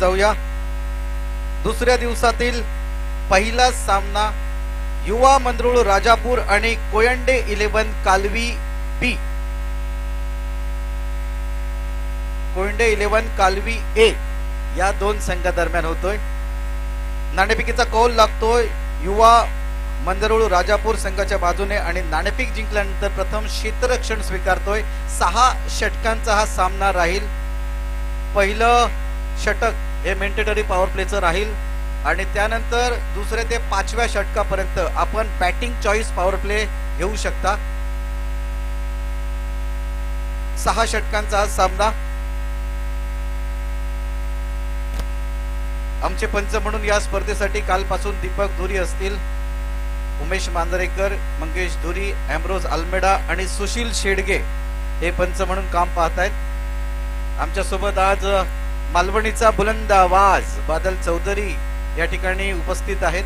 जाऊया. दुसऱ्या दिवसातील पहिला सामना युवा मंदरुळ राजापूर आणि कोयंडे 11 कालवी बी. कोयंडे 11 कालवी ए या दोन संघादरम्यान होतोय. नाणेफेकीचा कौल लागतोय युवा मंदरुळ राजापूर संघाच्या बाजूने आणि नाणेफेक जिंकल्यानंतर प्रथम क्षेत्ररक्षण स्वीकारतोय. 6 षटकांचा हा सामना राहील. पहिलं षटक हे मेंटेटरी पॉवर प्लेचं राहील आणि त्यानंतर दुसऱ्या ते 5व्या षटकापर्यंत आपण बॅटिंग चॉईस पॉवर प्ले घेऊ शकता. 6 षटकांचा हा सामना. आमचे पंच म्हणून या स्पर्धेसाठी कालपासून दीपक धुरी असतील, उमेश मांजरेकर, मंगेश धुरी, एम्ब्रोज अल्मेडा आणि सुशील शेडगे हे पंच म्हणून काम पाहत आहेत. आमच्या सोबत आज मालवणीचा बुलंद आवाज बादल चौधरी या ठिकाणी उपस्थित आहेत.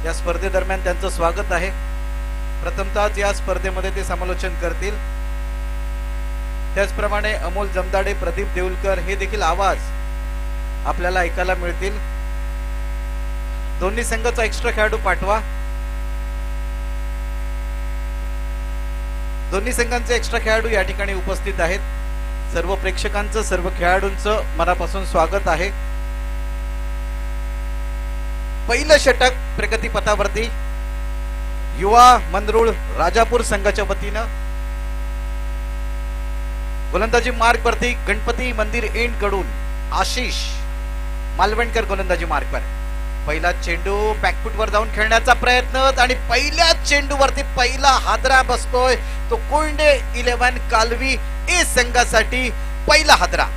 या स्पर्धेदरम्यान त्यांचं स्वागत आहे. प्रथमतः या स्पर्धेमध्ये ते समालोचन करतील. त्याचप्रमाणे अमोल जमदाडे, प्रदीप देऊलकर हे देखील आवाज आपल्याला ऐकायला मिळतील. दोन्ही संघाचा एक्स्ट्रा खेळाडू पाठवा. दोन्ही संघांचे एक्स्ट्रा खेळाडू या ठिकाणी उपस्थित आहेत. सर्व प्रेक्षकांचं, सर्व खेळाडूंचं मनापासून स्वागत आहे. पहिलं षटक प्रगतीपथावरती युवा मंदरुळ राजापूर संघाच्या वतीनं. गोलंदाजी मार्गवरती गणपती मंदिर एंड कडून आशिष मालवणकर गोलंदाजी मार्गवर. पहिला चेंडू बॅकफुट वर जाऊन खेळण्याचा प्रयत्न आणि पहिल्या चेंडूवरती पहिला हादरा बसतोय. तो कोयंडे 11 कालवी ए संघासाठी पहिला हादरा.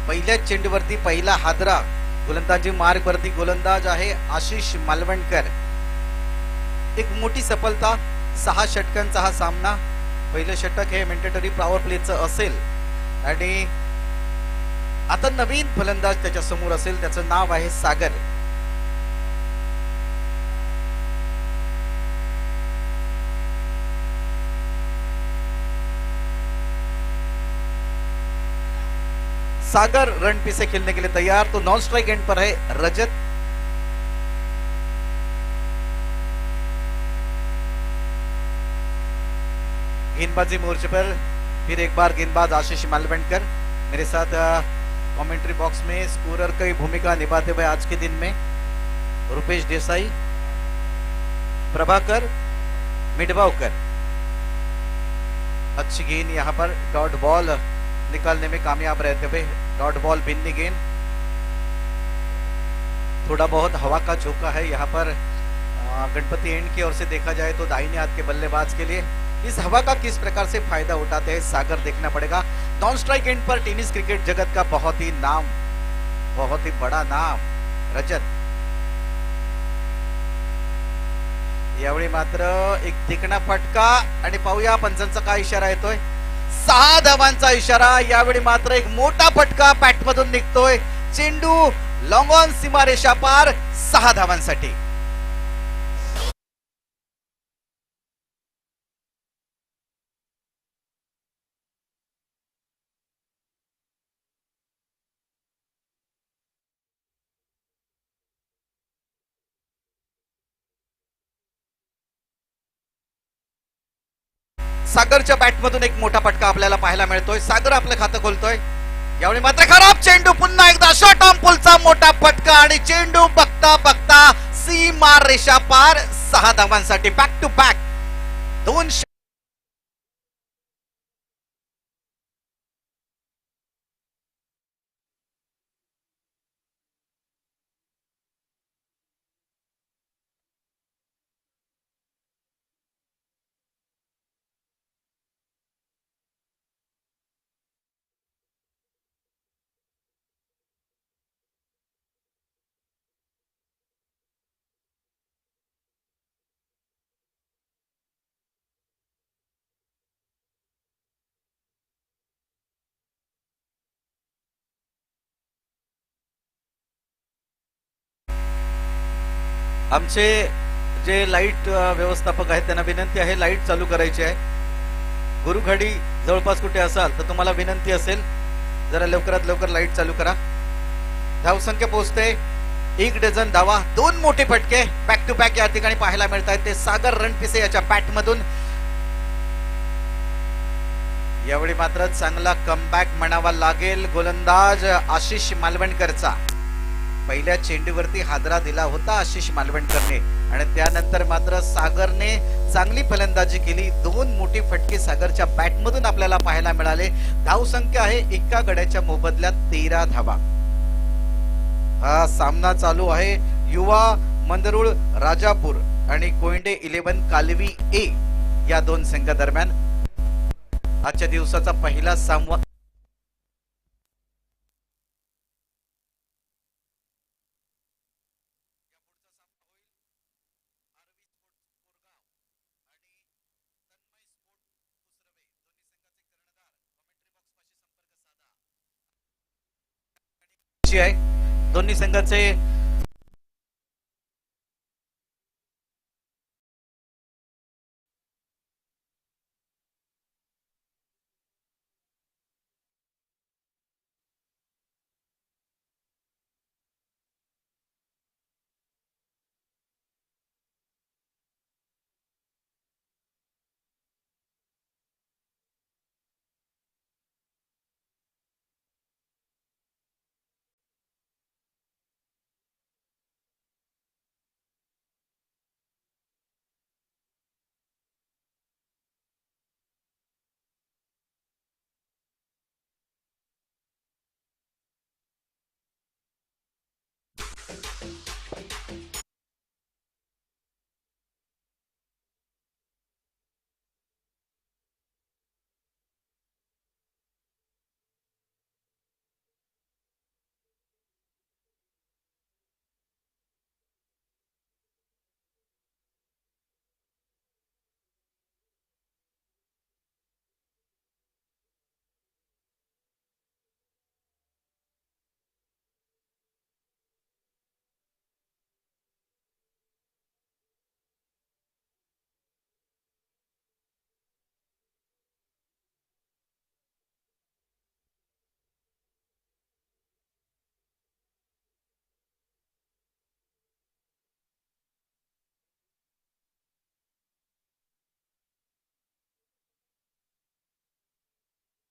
पहिल्या चेंडूवरती पहिला हादरा. गोलंदाजी मार्गवरती गोलंदाज आहे आशिष मालवणकर. एक मोठी सफलता. 6 षटकांचा हा सामना. पहिलं षटक हे मेंटेटरी पॉवर प्लेचं असेल आणि आता नवीन फलंदाज त्याच्या समोर असेल. त्याचं नाव आहे सागर. सागर रन पे से खेलने के लिए तैयार. तो नॉन स्ट्राइक एंड पर है रजत. गेंदबाजी मोर्चे पर फिर एक बार गेंदबाज आशीष मालवणकर मेरे साथ कमेंट्री बॉक्स में स्कोरर की भूमिका निभाते हुए आज के दिन में रुपेश देसाई, प्रभाकर मिडवावकर. अच्छी गेंद यहाँ पर डॉट बॉल निकालने में कामयाब रहते हुए. डॉट बॉल भिन्नी गेंद. थोड़ा बहुत हवा का झोंका है यहाँ पर गणपति एंड की ओर से देखा जाए तो दाहिने हाथ के बल्लेबाज के लिए. इस हवा का किस प्रकार से फायदा उठाते हैं सागर देखना पड़ेगा. नॉन स्ट्राइक एंड पर टेनिस क्रिकेट जगत का बहुत ही बड़ा नाम रजत. यावेळी मात्र एक तिकणा फटका आणि पाहूया पंचांचा काय इशारा येतोय. 6 धावांचा इशारा. यावेळी मात्र एक मोठा फटका बॅटमधून निघतोय. चेंडू लॉंग ऑन सीमारेषा पार 6 धावांसाठी. सागरच्या बॅटमधून एक मोठा फटका आपल्याला पाहायला मिळतोय. सागर आपलं खातं खोलतोय. यावेळी मात्र खराब चेंडू. पुन्हा एकदा शॉर्ट ऑन पुलचा मोठा फटका आणि चेंडू बघता बघता सीमा रेषा पार 6 धावांसाठी. बॅक टू बॅक 2 आमचे जे लाईट व्यवस्थापक आहेत त्यांना विनंती आहे, लाईट चालू करायची आहे. गुरुघडी जवळपास कुठे असाल तर तुम्हाला विनंती असेल, जरा लवकरात लवकर लाईट चालू करा. धावसंख्या पोहोचते 1 डझन धावा, 2 मोठे फटके बॅक टू बॅक या ठिकाणी पाहायला मिळत आहेत. ते सागर रणपिसे याच्या बॅट मधून यावेळी मात्र चांगला कमबॅक म्हणावा लागेल गोलंदाज आशिष मालवणकरचा. पहिल्या चेंडूवरती हादरा दिला होता आशिष मालवणकरने आणि त्यानंतर मात्र सागरने चांगली फलंदाजी केली. 2 मोठी फटके सागरच्या बॅटमधून आपल्याला पाहायला मिळाले. धावसंख्या आहे एका गड्याच्या मोबदल्यात 13 धावा. हा सामना चालू आहे युवा मंदरुळ राजापूर आणि कोयंडे 11 कालवी ए या 2 संघादरम्यान. आजच्या दिवसाचा पहिला सामना आहे. दोन्ही संघाचे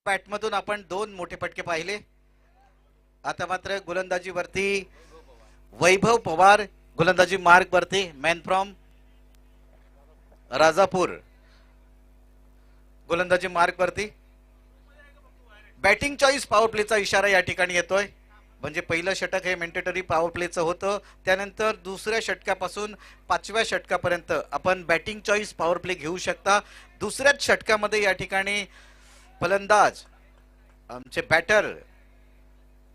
बॅटमधून आपण 2 मोठे फटके पाहिले. आता मात्र गोलंदाजीवरती वैभव पवार, गोलंदाजी मार्ग वरती मॅन फ्रॉम राजापूर, गोलंदाजी मार्ग वरती. बॅटिंग चॉईस पॉवर प्लेचा इशारा या ठिकाणी येतोय. म्हणजे पहिलं षटक हे मेंडेटरी पॉवर प्लेचं होतं, त्यानंतर दुसऱ्या षटकापासून 5व्या षटकापर्यंत आपण बॅटिंग चॉईस पॉवर प्ले घेऊ शकता. दुसऱ्याच षटकामध्ये या ठिकाणी फलंदाज आमचे बॅटर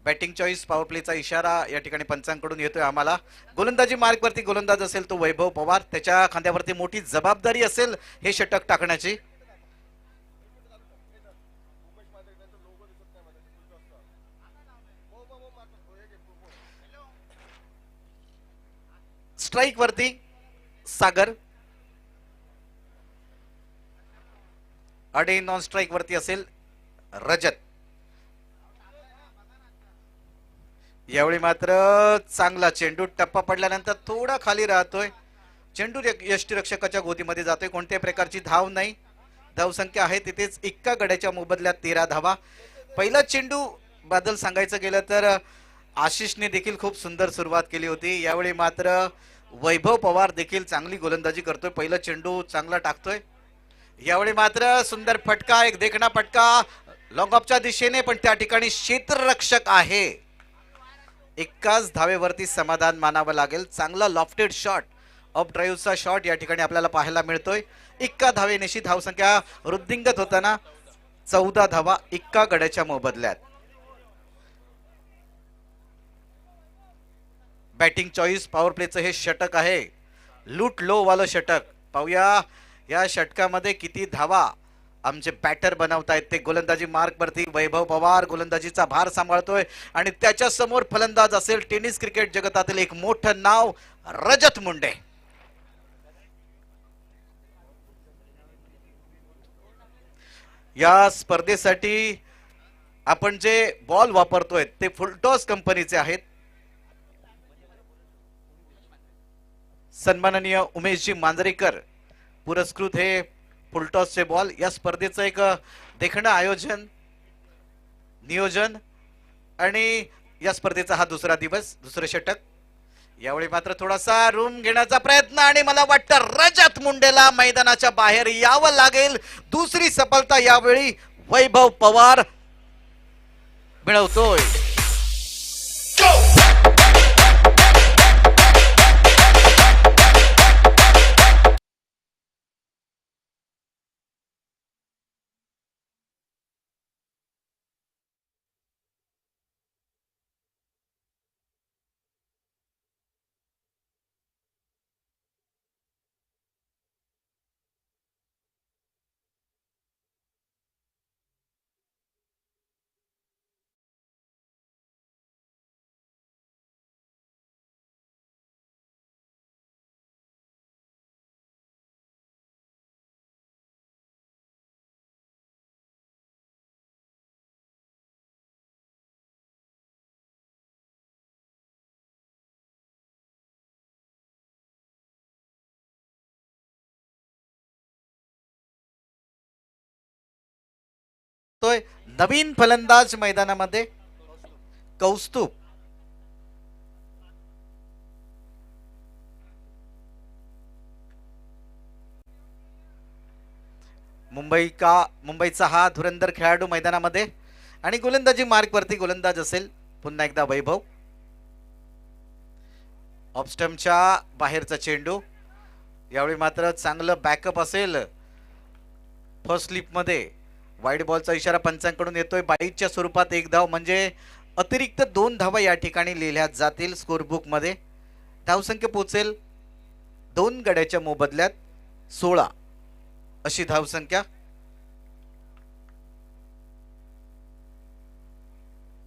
बॅटिंग चॉईस पॉवर प्लेचा इशारा या ठिकाणी पंचांकडून येतोय आम्हाला. गोलंदाजी मार्ग वरती गोलंदाज असेल तो वैभव पवार, त्याच्या खांद्यावरती मोठी जबाबदारी असेल हे षटक टाकण्याची. स्ट्राइक वरती सागर आणि नॉन स्ट्राइक वरती असेल रजत. यावेळी मात्र चांगला चेंडू टप्पा पडल्यानंतर थोडा खाली राहतोय. चेंडू यष्टीरक्षकाच्या गोदीमध्ये जातोय. कोणत्याही प्रकारची धाव नाही. धावसंख्या आहे तिथेच एका गड्याच्या मोबदल्यात 13 धावा. पहिला चेंडू बद्दल सांगायचं गेलं तर आशिषने देखील खूप सुंदर सुरुवात केली होती. यावेळी मात्र वैभव पवार देखील चांगली गोलंदाजी करतोय. पहिला चेंडू चांगला टाकतोय. यावेळी मात्र सुंदर फटका, एक देखणा फटका लॉंग ऑफच्या दिशेने, पण त्या ठिकाणी क्षेत्ररक्षक आहे. एकाच धावेवरती समाधान मानावं लागेल. चांगला लॉफ्टेड शॉट, ऑफ ड्राईव्हचा शॉट या ठिकाणी आपल्याला पाहायला मिळतोय. एका धावेनेशी धावसंख्या वृद्धिंगत होताना 14 धावा एका गड्याच्या मोबदल्यात. बॅटिंग चॉईस पॉवर प्लेचं हे षटक आहे, लूट लो वालं षटक. पाहूया या षटकामध्ये किती धावा आमचे बॅटर बनवतायत ते गोलंदाजी मार्क वरती वैभव पवार गोलंदाजीचा भार सांभाळतोय आणि त्याच्या समोर फलंदाज असेल टेनिस क्रिकेट जगतातील एक मोठं नाव रजत मुंडे. या स्पर्धेसाठी आपण जे बॉल वापरतोय ते फुलटॉस कंपनीचे आहेत. सन्माननीय उमेशजी मांजरेकर पुरस्कृत हे फुलटॉसचे बॉल. या स्पर्धेचं एक देखणं आयोजन नियोजन आणि या स्पर्धेचा हा दुसरा दिवस दुसरे षटक. यावेळी मात्र थोडासा रूम घेण्याचा प्रयत्न आणि मला वाटतं रजत मुंडेला मैदानाच्या बाहेर यावं लागेल. दुसरी सफलता यावेळी वैभव पवार मिळवतोय. नवीन फलंदाज मैदानामध्ये कौस्तुभ. मुंबईचा हा धुरंधर खेळाडू मैदानामध्ये आणि गोलंदाजी मार्क वरती गोलंदाज असेल पुन्हा एकदा वैभव. ऑफस्टम्पच्या बाहेरचा चेंडू. यावेळी मात्र चांगलं बॅकअप असेल फर्स्ट स्लिप मध्ये. वाईड बॉलचा इशारा पंचांकडून येतोय. बाईटच्या स्वरूपात एक धाव म्हणजे अतिरिक्त 2 धावा या ठिकाणी लिहिल्या जातील स्कोरबुक मध्ये. धावसंख्या पोहोचेल 2 गड्याच्या मोबदल्यात 16 अशी धावसंख्या.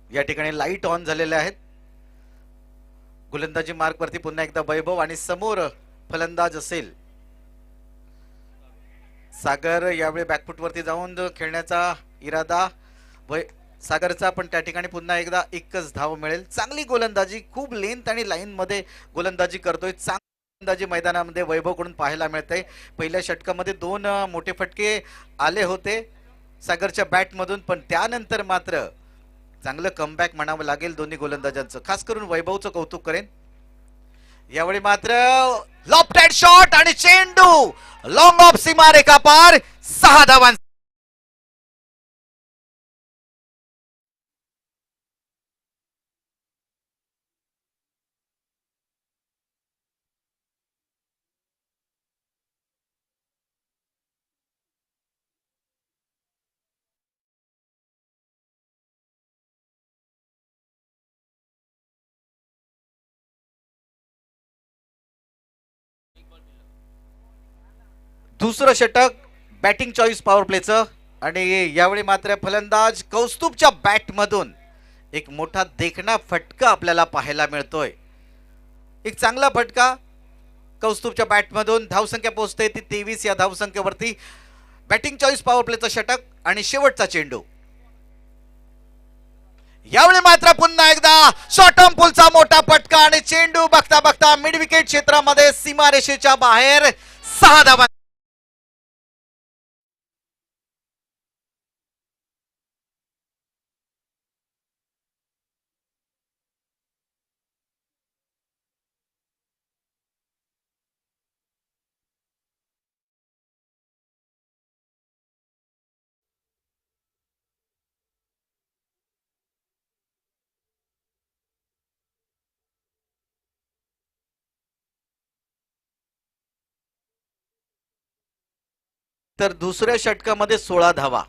या ठिकाणी लाईट ऑन झालेल्या आहेत. गोलंदाजी मार्क वरती पुन्हा एकदा वैभव आणि समोर फलंदाज असेल सागर. यावेळी बॅकफुट वरती जाऊन खेळण्याचा इरादा सागरचा पण त्या ठिकाणी पुन्हा एकदा एकच धाव मिळेल. चांगली गोलंदाजी खूप लेंथ आणि लाईन मध्ये गोलंदाजी करतोय. गोलंदाजी मैदानामध्ये वैभवकडून पाहायला मिळते. पहिल्या षटकामध्ये 2 मोठे फटके आले होते सागरच्या बॅट मधून पण त्यानंतर मात्र चांगलं कमबॅक म्हणावं लागेल दोन्ही गोलंदाजांचं. खास करून वैभवचं कौतुक करेन. यावेळी मात्र लॉफ्टेड शॉट आणि चेंडू लॉंग ऑफ सीमारेखा पार 6 धावां. दुसरं षटक बॅटिंग चॉईस पॉवर प्लेचं आणि यावेळी मात्र फलंदाज कौस्तुभच्या बॅट मधून एक मोठा देखणा फटका आपल्याला पाहायला मिळतोय. एक चांगला फटका कौस्तुभच्या बॅट मधून. धावसंख्या पोहोचते ती 23 या धावसंख्येवरती. बॅटिंग चॉईस पॉवर प्लेचं षटक आणि शेवटचा चेंडू. यावेळी मात्र पुन्हा एकदा शॉर्टम पुलचा मोठा फटका आणि चेंडू बघता बघता मिड विकेट क्षेत्रामध्ये सीमारेषेच्या बाहेर 6 धावा. तर दुसऱ्या षटकामध्ये 16 धावा.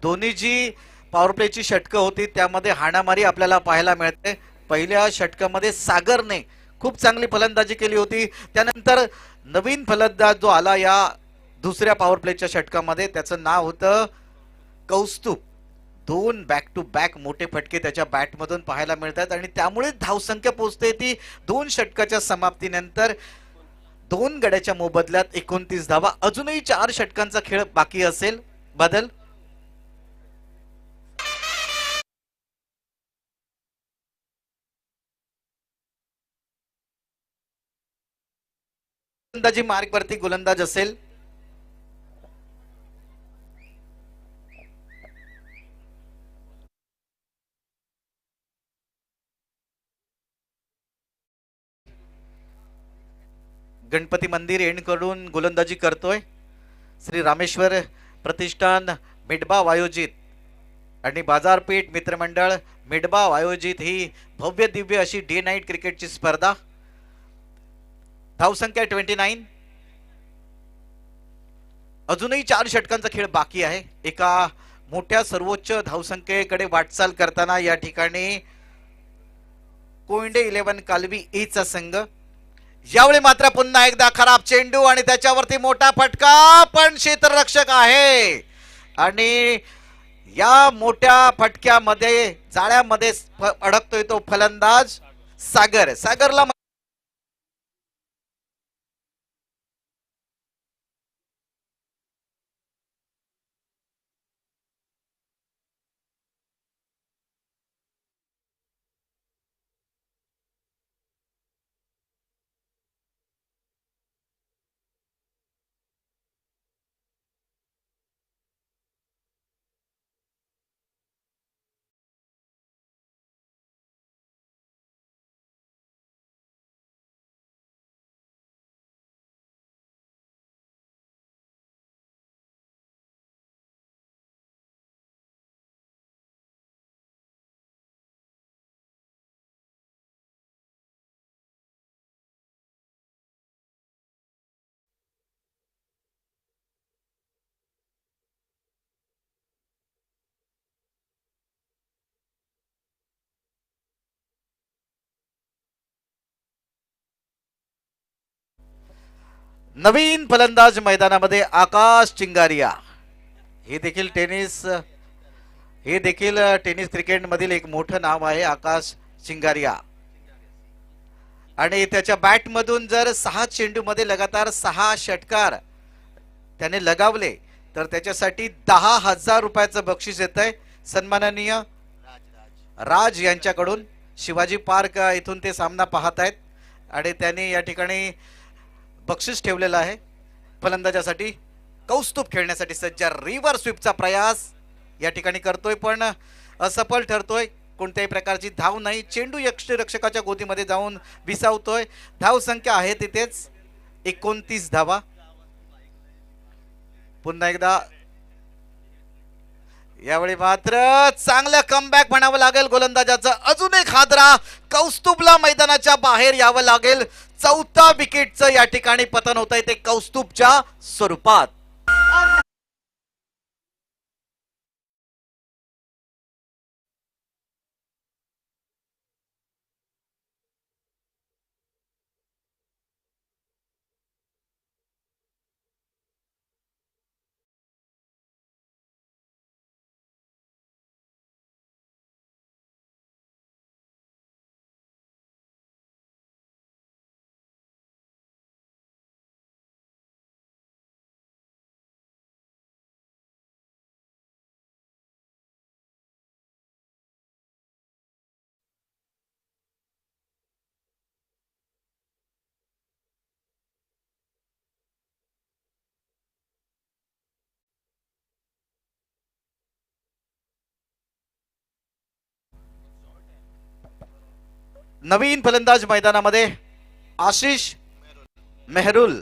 दोन्ही जी पॉवर प्लेची षटकं होती त्यामध्ये हाणामारी आपल्याला पाहायला मिळते. पहिल्या षटकामध्ये सागरने खूप चांगली फलंदाजी केली होती. त्यानंतर नवीन फलंदाज जो आला या दुसऱ्या पॉवर प्लेच्या षटकामध्ये. त्याचं नाव होतं कौस्तुभ. 2 बॅक टू बॅक मोठे फटके त्याच्या बॅटमधून पाहायला मिळतात आणि त्यामुळे धावसंख्या पोहोचते ती 2 षटकाच्या समाप्तीनंतर 2 गड्याच्या मोबदल्यात 29 धावा. अजूनही 4 षटकांचा खेळ बाकी असेल. बदल गोलंदाजी मार्गवरती गोलंदाज असेल. गणपती मंदिर एंड करून गोलंदाजी करतोय श्री रामेश्वर प्रतिष्ठान मिडबाव आयोजित आणि बाजारपेठ मित्रमंडळ मिडबाव आयोजित ही भव्य दिव्य अशी डे नाईट क्रिकेटची स्पर्धा. धावसंख्या 29. अजूनही 4 षटकांचा खेळ बाकी आहे. एका मोठ्या सर्वोच्च धावसंख्येकडे वाटचाल करताना या ठिकाणी कोयंडे 11 कालवी ए चा संघ. यावेळी मात्र पुन्हा एकदा खराब चेंडू आणि त्याच्यावरती मोठा फटका, पण क्षेत्ररक्षक आहे आणि या मोठ्या फटक्यामध्ये जाळ्यामध्ये अडकतोय तो फलंदाज सागर. सागरला नवीन फलंदाज मैदानामध्ये आकाश चिंगारिया. हे देखील टेनिस क्रिकेट मधील एक मोठं नाव आहे आकाश चिंगारिया. आणि त्याच्या बॅट मधून जर 6 चेंडू मध्ये लगातार 6 षटकार त्याने लगावले तर त्याच्यासाठी 10,000 रुपयाचं बक्षीस येत आहे. सन्माननीय राज यांच्याकडून शिवाजी पार्क इथून ते सामना पाहत आहेत आणि त्यांनी या ठिकाणी बक्षीस ठेवलेला आहे फलंदाजासाठी. कौस्तुभ खेळण्यासाठी सज्ज. रिव्हर स्वीपचा प्रयास या ठिकाणी करतोय पण असफल ठरतोय. कोणत्याही प्रकारची धाव नाही. चेंडू यष्टिरक्षकाच्या गोदीमध्ये जाऊन विसावतोय. धाव संख्या आहे तिथेच 29 धावा. पुन्हा एकदा यावेळी मात्र चांगलं कमबॅक म्हणावं लागेल गोलंदाजाचं. अजून एक हादरा. कौस्तुभला मैदानाच्या बाहेर यावं लागेल. 4था विकेटचं या ठिकाणी पतन होत आहे ते कौस्तुभच्या स्वरूपात. नवीन फलंदाज मैदानामध्ये आशिष मेहरुल.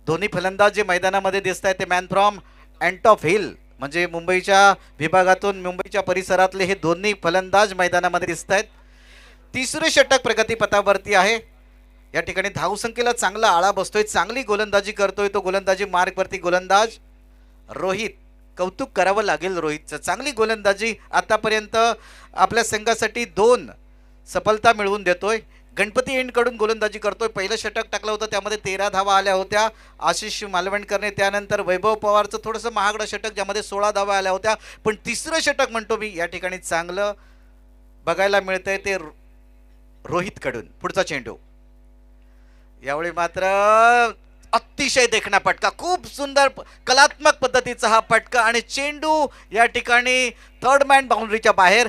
दोन्ही फलंदाज जे मैदानामध्ये दिसत आहेत ते मॅन फ्रॉम अँटॉफ हिल म्हणजे मुंबईच्या विभागातून मुंबईच्या परिसरातले हे दोन्ही फलंदाज मैदानामध्ये दिसत आहेत. तिसरे षटक प्रगतीपथावरती आहे. या ठिकाणी धावसंख्येला चांगला आळा बसतोय. चांगली गोलंदाजी करतोय तो गोलंदाजी मार्गवरती गोलंदाज रोहित. कौतुक करावं लागेल रोहितचं. चांगली गोलंदाजी आतापर्यंत आपल्या संघासाठी 2 सफलता मिळवून देतोय. गणपती एंड कडून गोलंदाजी करतोय. पहिलं षटक टाकलं होतं त्यामध्ये 13 धावा आल्या होत्या. आशिष मालवणकरने त्यानंतर वैभव पवारचं थोडंसं महागडं षटक ज्यामध्ये 16 धावा आल्या होत्या. पण तिसरं षटक म्हणतो मी या ठिकाणी चांगलं बघायला मिळतंय ते रोहित कडून. पुढचा चेंडू यावेळी मात्र अतिशय देखणा फटका, खूप सुंदर कलात्मक पद्धतीचा हा फटका आणि चेंडू या ठिकाणी थर्ड मॅन बाउंड्रीच्या बाहेर.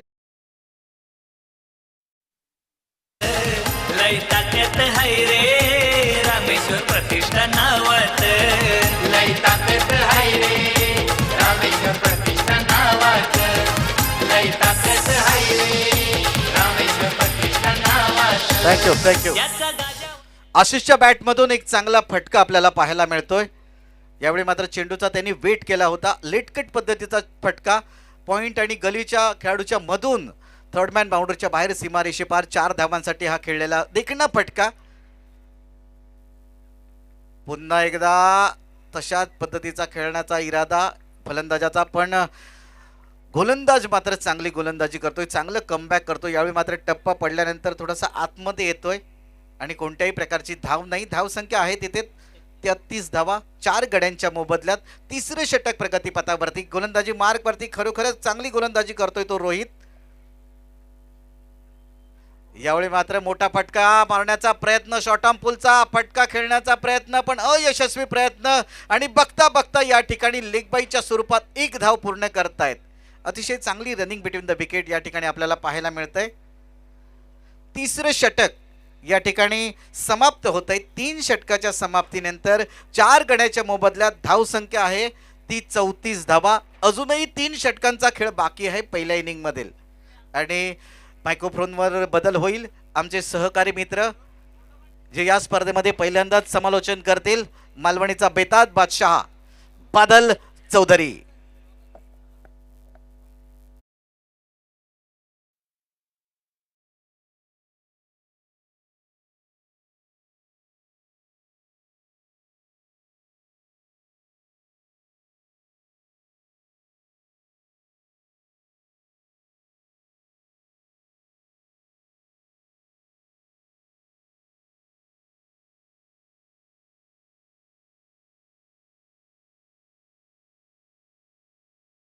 लय ताकत हाय रे रामेश्वर प्रतिष्ठा नावात, लय ताकत हाय रे रामेश्वर प्रतिष्ठा नावात, लय ताकत हाय रे रामेश्वर प्रतिष्ठा नावात. थँक्यू. याचा गाजा आशिषच्या बॅटमधून एक चांगला फटका आपल्याला पाहायला मिळतोय. यावेळी मात्र चेंडूचा त्यांनी वेट केला होता. लेटकट पद्धतीचा फटका पॉइंट आणि गलीच्या खेळाडूच्या मधून थर्ड मॅन बाउंड्रीच्या बाहेर सीमारेषे पार 4 धावांसाठी हा खेळलेला देखणा फटका. पुन्हा एकदा तशाच पद्धतीचा खेळण्याचा इरादा फलंदाजाचा, पण गोलंदाज मात्र चांगली गोलंदाजी करतोय, चांगलं कमबॅक करतोय. यावेळी मात्र टप्पा पडल्यानंतर थोडासा आतमध्ये येतोय आणि कोणत्याही प्रकारची धाव नाही. धावसंख्या आहे तिथे 33 धावा 4 गड्यांच्या मोबदल्यात. तिसरं षटक प्रगतीपथावरती गोलंदाजी मार्कवरती खरोखरच चांगली गोलंदाजी करतोय तो रोहित. यावेळी मात्र मोठा फटका मारण्याचा प्रयत्न, शॉर्ट आर्म पुलचा फटका खेळण्याचा प्रयत्न पण अयशस्वी प्रयत्न आणि बघता बघता या ठिकाणी लेग बाईच्या स्वरूपात एक धाव पूर्ण करतायत. अतिशय चांगली रनिंग बिटवीन द विकेट या ठिकाणी आपल्याला पाहायला मिळतंय. तिसरं षटक या ठिकाणी समाप्त होत आहे. 3 षटकाच्या समाप्तीनंतर 4 गड्याच्या मोबदल्यात धावसंख्या आहे ती 34 धावा. अजूनही 3 षटकांचा खेळ बाकी आहे पहिल्या इनिंग मधील आणि मायक्रोफोनवर बदल होईल. आमचे सहकारी मित्र जे या स्पर्धेमध्ये पहिल्यांदाच समालोचन करतील, मालवणीचा बेताज बादशाह बादल चौधरी.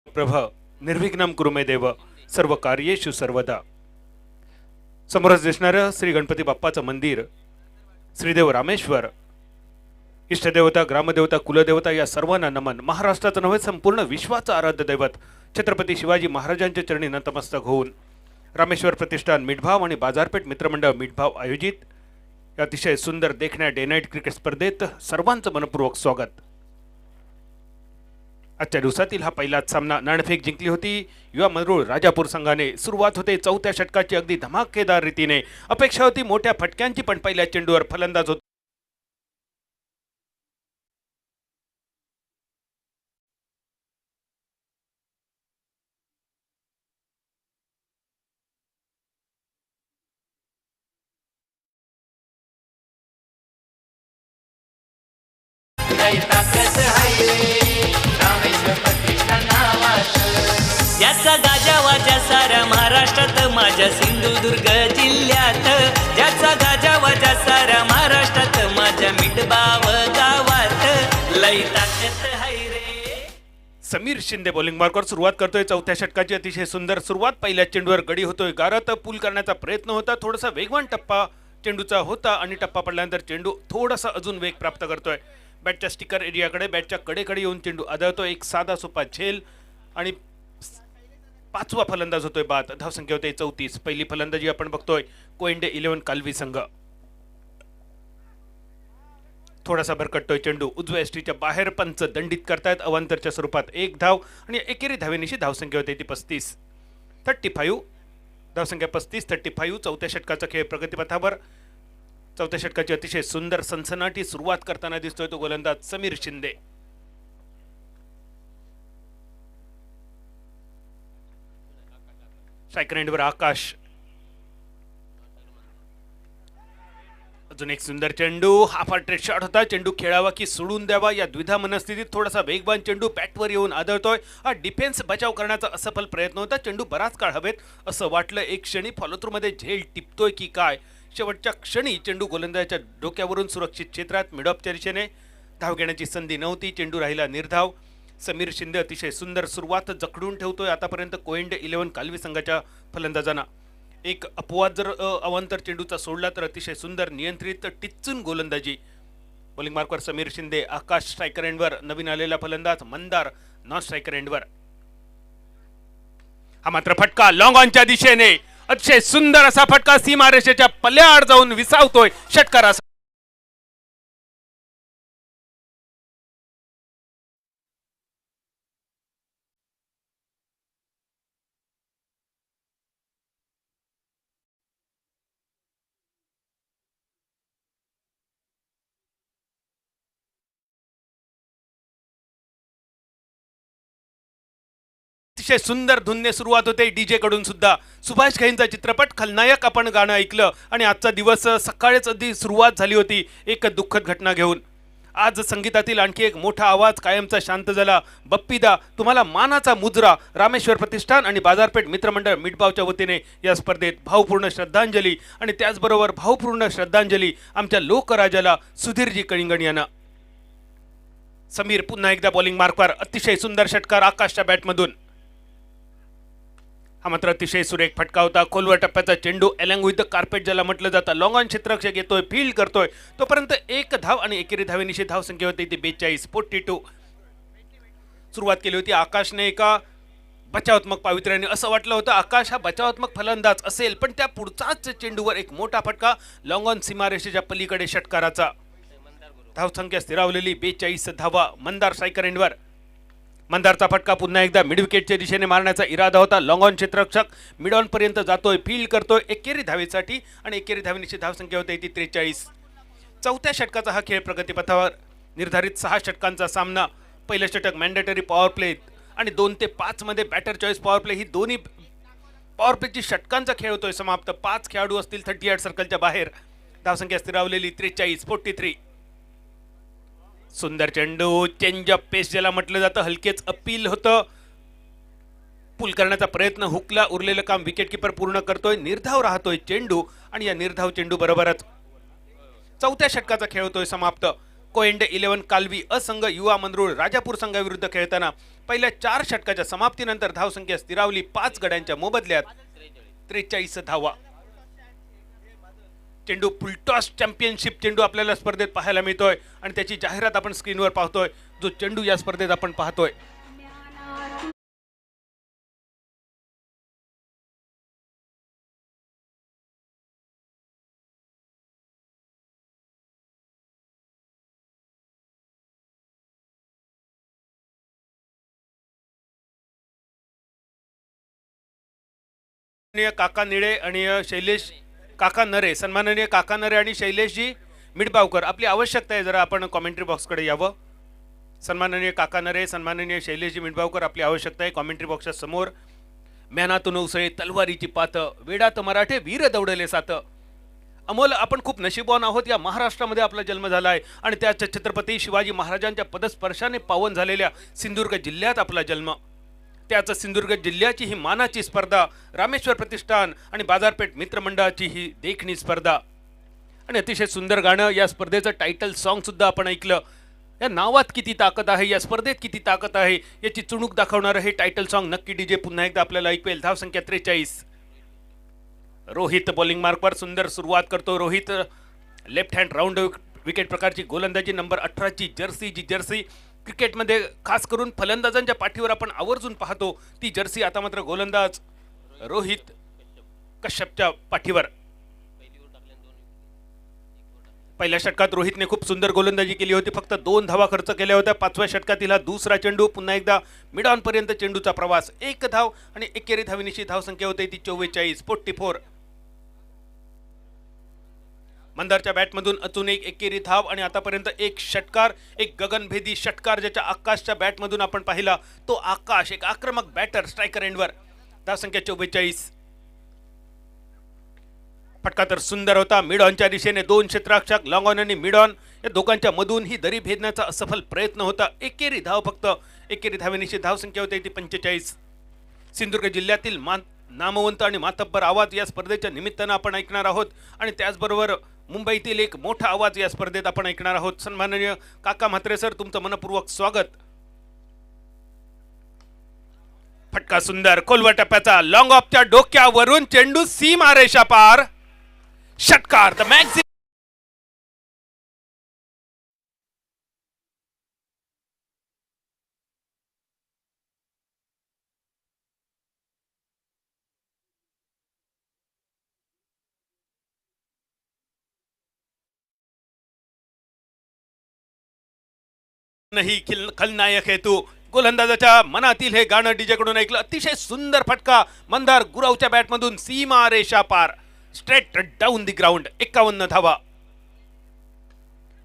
प्रभ निर्विघ्नं कुरु मे देव सर्व कार्येषु सर्वदा. समोरच दिसणारं श्री गणपती बाप्पाचं मंदिर, श्रीदेव रामेश्वर, इष्टदेवता, ग्रामदेवता, कुलदेवता या सर्वांना नमन. महाराष्ट्राचं नव्हे संपूर्ण विश्वाचं आराध्य दैवत छत्रपती शिवाजी महाराजांच्या चरणी नतमस्तक होऊन रामेश्वर प्रतिष्ठान मिठभाव आणि बाजारपेठ मित्रमंडळ मिठभाव आयोजित या अतिशय सुंदर देखण्या डे नाईट क्रिकेट स्पर्धेत सर्वांचं मनपूर्वक स्वागत. आजच्या दिवसातील हा पहिलाच सामना नाणेफेक जिंकली होती युवा मंदरुळ राजापूर संघाने. सुरुवात होते 4थ्या षटकाची अगदी धमाकेदार रीतीने. अपेक्षा होती मोठ्या फटक्यांची, पण पहिल्या चेंडूवर फलंदाज होता लय ताकत हाय रे रामेश्वर प्रतिष्ठा नावात, ज्याचा गाजा वाजा साऱ्या महाराष्ट्रात, माझ्या सिंधुदुर्ग जिल्ह्यात, ज्याचा गाजा वाजा साऱ्या महाराष्ट्रात, माझ्या मिठबाव गावात, लय ताकत हाय रे. समीर शिंदे बॉलिंग मार्कवर सुरुवात करतोय. 4थ्या षटकाची अतिशय सुंदर सुरुवात. पहिल्या चेंडूवर गडी होतोय गारत. पूल करण्याचा प्रयत्न होता. थोडासा वेगवान टप्पा चेंडूचा होता आणि टप्पा पडल्यानंतर चेंडू थोडासा अजून वेग प्राप्त करतोय. बॅटच्या स्टिकर एरियाकडे, बॅटच्या कडेकडे येऊन चेंडू आदळतो. एक साधा सोपा झेल आणि 5वा फलंदाज होतोय बाद. धावसंख्या होते 34. पहिली फलंदाजी आपण बघतोय कोयंडे 11 कालवी संघ. थोडासा भरकटतोय चेंडू. उजव्या एसटीच्या बाहेर पंच दंडित करतायत. अवांतरच्या स्वरूपात 1 धाव आणि एकेरी धावेनिशी धावसंख्या होते ती 35. 35 धावसंख्या 35. 35. 4थ्या षटकाचा खेळ प्रगतीपथावर. 4थ्या षटकाची अतिशय सुंदर सनसनाटी सुरुवात करताना दिसतोय तो गोलंदाज समीर शिंदे. स्ट्रायकर एंडवर आकाश. अजून एक सुंदर चेंडू. हाफ ट्रेड शॉट होता. चेंडू खेळावा की सोडून द्यावा या द्विधा मनस्थितीत थोडासा वेगवान चेंडू बॅटवर येऊन आदळतोय. हा डिफेन्स बचाव करण्याचा असफल प्रयत्न होता. चेंडू बराच काळ हवेत असं वाटलं. एक क्षणी फॉलोथ्रू मध्ये झेल टिपतोय की काय शेवटच्या क्षणी चेंडू गोलंदाजाच्या डोक्यावरून सुरक्षित क्षेत्रात मिड ऑफच्या दिशेने धाव घेण्याची संधी नव्हती. चेंडू राहिला निर्धाव. समीर शिंदे अतिशय सुंदर सुरुवात जखडून ठेवतोय आतापर्यंत कोएंडे 11 कालवी संघाच्या फलंदाजांना. एक अपवाद जर अवांतर चेंडूचा सोडला तर अतिशय सुंदर नियंत्रित टिच्चून गोलंदाजी. बॉलिंग मार्कवर समीर शिंदे. आकाश स्ट्रायकर एंडवर. नवीन आलेला फलंदाज मंदार नॉन स्ट्रायकर एंडवर. हा मात्र फटका लॉंग ऑनच्या दिशेने अतिशय सुंदर असा फटका सीमारेषेच्या पल्याआड जाऊन विसावतोय षटकार. अतिशय सुंदर धुनने सुरुवात होते डीजे कडून सुद्धा. सुभाष घाईंचा चित्रपट खलनायक आपण गाणं ऐकलं आणि आजचा दिवस सकाळीच अगदी सुरुवात झाली होती एक दुःखद घटना घेऊन. आज संगीतातील आणखी एक मोठा आवाज कायमचा शांत झाला. बप्पीदा तुम्हाला मानाचा मुजरा. रामेश्वर प्रतिष्ठान आणि बाजारपेठ मित्रमंडळ मिठबावच्या वतीने या स्पर्धेत भावपूर्ण श्रद्धांजली आणि त्याचबरोबर भावपूर्ण श्रद्धांजली आमच्या लोकराजाला सुधीरजी कळिंगण यांना. समीर पुन्हा एकदा बॉलिंग मार्कवर. अतिशय सुंदर षटकार आकाशच्या बॅटमधून. हा मात्र अतिशय सुरेख फटका होता. खोलवर टप्प्याचा चेंडू अलॉंग विथ द कार्पेट ज्याला म्हटलं जातं. लॉंग ऑन क्षेत्ररक्षक येतोय फील्ड करतोय तोपर्यंत एक धाव आणि एकेरी धावेनिशी धाव संख्या होती ती 42 42. सुरुवात केली होती आकाशने एका बचावात्मक पावित्र्याने. असं वाटलं होतं आकाश हा बचावात्मक फलंदाज असेल पण त्या पुढचाच चेंडूवर एक मोठा फटका लॉंग ऑन सीमारेषेच्या पलीकडे षटकाराचा. धावसंख्या स्थिरावलेली 42 धावा. मंदार स्ट्रायकर एंडवर. मंदारचा फटका पुन्हा एकदा मिड विकेटच्या दिशेने मारण्याचा इरादा होता. लॉंग ऑन क्षेत्ररक्षक मिड ऑन पर्यंत जातोय फील्ड करतोय एकेरी धावेसाठी आणि एकेरी धावेनिशी धावसंख्या होते ती 43. चौथ्या षटकाचा हा खेळ प्रगतीपथावर. निर्धारित 6 षटकांचा सामना. पहिलं षटक मॅन्डेटरी पॉवर प्ले आणि 2 ते 5 मध्ये बॅटर चॉईस पॉवर प्ले ही दोन्ही पॉवर प्लेची षटकांचा खेळ होतोय समाप्त. 5 खेळाडू असतील 38 सर्कलच्या बाहेर. धावसंख्या स्थिरावलेली 43 43. सुंदर चेंडू. चेंज ऑफ पेस ज्याला म्हटलं जातं. हलकेच अपील होतं. पुल करण्याचा प्रयत्न हुकला. उरलेलं काम विकेटकीपर पूर्ण करतोय. निर्धाव राहतोय चेंडू आणि या निर्धाव चेंडू बरोबरच चौथ्या षटकाचा खेळ होतोय समाप्त. कोएंडे 11 कालवी असंघ युवा मंदरुळ राजापूर संघाविरुद्ध खेळताना पहिल्या 4 षटकाच्या समाप्तीनंतर धावसंख्या स्थिरावली 5 गड्यांच्या मोबदल्यात 43 धावा. चेंडू फुलटॉस चॅम्पियनशिप चेंडू आपल्याला स्पर्धेत पाहायला मिळतोय आणि त्याची जाहिरात आपण स्क्रीनवर पाहतोय. जो चेंडू या स्पर्धेत आपण पाहतोय काका निळे आणि शैलेश काका नरे. सन्माननीय काका नरे आणि शैलेशजी मिडबावकर आपली आवश्यकता आहे जरा आपण कॉमेंट्री बॉक्सकडे यावं. सन्माननीय काका नरे सन्माननीय शैलेशजी मिडबावकर आपली आवश्यकता आहे कॉमेंट्री बॉक्सच्या समोर. म्यानातून उसळे तलवारीची पात वेडात मराठे वीर दौडले सात. अमोल आपण खूप नशीबवान आहोत. या महाराष्ट्रामध्ये आपला जन्म झाला आहे आणि त्या छत्रपती शिवाजी महाराजांच्या पदस्पर्शाने पावन झालेल्या सिंधुदुर्ग जिल्ह्यात आपला जन्म. त्याच सिंधुदुर्ग जिल्ह्याची ही मानाची स्पर्धा. रामेश्वर प्रतिष्ठान आणि बाजारपेठ मित्रमंडळाची ही देखणी स्पर्धा आणि अतिशय सुंदर गाणं. या स्पर्धेचं टायटल सॉन्ग सुद्धा आपण ऐकलं. या नावात किती ताकद आहे, या स्पर्धेत किती ताकद आहे याची चुणूक दाखवणारं हे टायटल सॉन्ग नक्की डीजे पुन्हा एकदा आपल्याला ऐकवेल. धावसंख्या 43. रोहित बॉलिंग मार्कवर सुंदर सुरुवात करतो. Rohit left hand round wicket प्रकारची गोलंदाजी. नंबर 18ची जर्सी. जी जर्सी क्रिकेटमध्ये खास करून फलंदाजांच्या पाठीवर आपण आवर्जून पाहतो ती जर्सी आता मात्र गोलंदाज रोहित कश्यपच्या पाठीवर. पहिल्या षटकात रोहितने खूप सुंदर गोलंदाजी केली होती. फक्त 2 धावा खर्च केल्या होत्या. 5व्या षटकातील हा दुसरा चेंडू. पुन्हा एकदा मिड ऑन पर्यंत चेंडूचा प्रवास. 1 धाव आणि एकेरी धावेनिशी धावसंख्या होते ती 44 44. मंदारच्या बॅटमधून अजून एक एकेरी धाव आणि आतापर्यंत एक षटकार. एक गगनभेदी षटकार ज्याच्या आकाशच्या बॅटमधून आपण पाहिला तो आकाश एक आक्रमक बॅटर स्ट्रायकर एंडवर. धावसंख्या 44. फटका तर सुंदर होता. मिड ऑनच्या दिशेने 2 क्षेत्ररक्षक लॉंग ऑन आणि मिड ऑन या दोघांच्या मधून ही दरी भेदण्याचा असफल प्रयत्न होता. एकेरी धाव फक्त. एकेरी धावेनिशी धावसंख्या होते ती 45. सिंधुदुर्ग जिल्ह्यातील नामवंत आणि मातब्बर आवाज या स्पर्धेच्या निमित्तानं आपण ऐकणार आहोत आणि त्याचबरोबर मुंबईतील एक मोठा आवाज या स्पर्धेत आपण ऐकणार आहोत. सन्माननीय काका म्हात्रे सर, तुमचं मनपूर्वक स्वागत. फटका सुंदर खोलवर टप्प्याचा लॉंग ऑफच्या डोक्यावरून चेंडू सीमारेषा पार. षटकार द मॅक्झिम नाही खलनायक आहे तू. गोलंदाजाच्या मनातील हे गाणं डीजे कडून ऐकलं. अतिशय सुंदर फटका मंदार गुरावच्या बॅटमधून सीमा रेषा पार, स्ट्रेट डाऊन दी ग्राउंड. 51 धावा.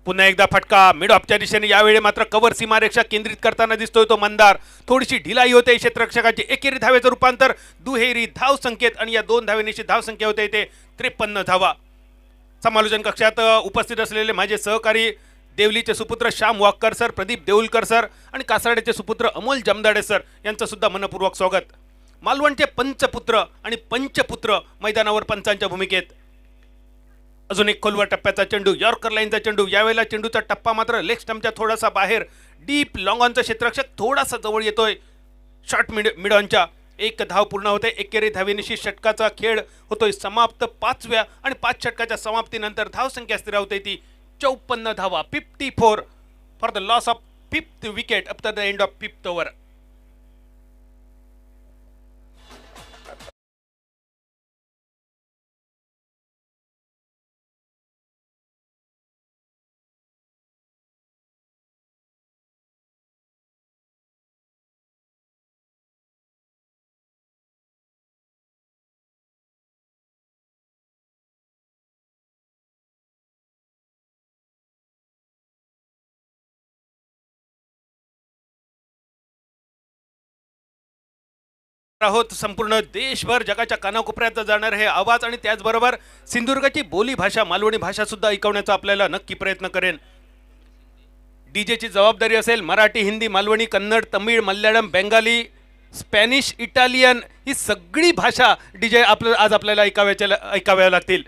पुन्हा एकदा फटका मिड ऑफच्या दिशेने. यावेळी मात्र कव्हर सीमारेषा केंद्रित करताना दिसतोय तो मंदार. थोडीशी ढिलाई होते क्षेत्ररक्षकाची. एकेरी धावेचं रूपांतर दुहेरी धाव संकेत आणि या 2 धावेनिशी धाव संख्या होते इथे 53 धावा. समालोचन कक्षात उपस्थित असलेले माझे सहकारी देवलीचे सुपुत्र श्याम वाक्कर सर, प्रदीप देऊलकर सर आणि कासारडेचे सुपुत्र अमोल जमदाडे सर यांचं सुद्धा मनपूर्वक स्वागत. मालवणचे पंचपुत्र आणि पंचपुत्र मैदानावर पंचांच्या भूमिकेत. अजून एक खोलवर टप्प्याचा चेंडू, यॉर्कर लाईनचा चेंडू. यावेळेला चेंडूचा टप्पा मात्र लेग स्टंपच्या थोडासा बाहेर. डीप लॉंग ऑनचा क्षेत्ररक्षक थोडासा जवळ येतोय. शॉर्ट मिड ऑनच्या 1 धाव पूर्ण होते. एकेरी धावेनिशी षटकाचा खेळ होतोय समाप्त. 5व्या आणि 5 षटकाच्या समाप्तीनंतर धावसंख्या स्थिरावते ती 54 धावा. 54 for the loss of 5th wicket after the end of 5th over. आहोत संपूर्ण देशभर जगाच्या कानाकोपऱ्यात जाणार हे आवाज आणि त्याचबरोबर सिंधुदुर्गाची बोली भाषा मालवणी भाषा सुद्धा ऐकवण्याचा आपल्याला नक्की प्रयत्न करेन. डीजेची जबाबदारी असेल मराठी, हिंदी, मालवणी, कन्नड, तमिळ, मल्याळम, बेंगाली, स्पॅनिश, इटालियन ही सगळी भाषा डीजे आज आपल्याला ऐकाव्या लागतील.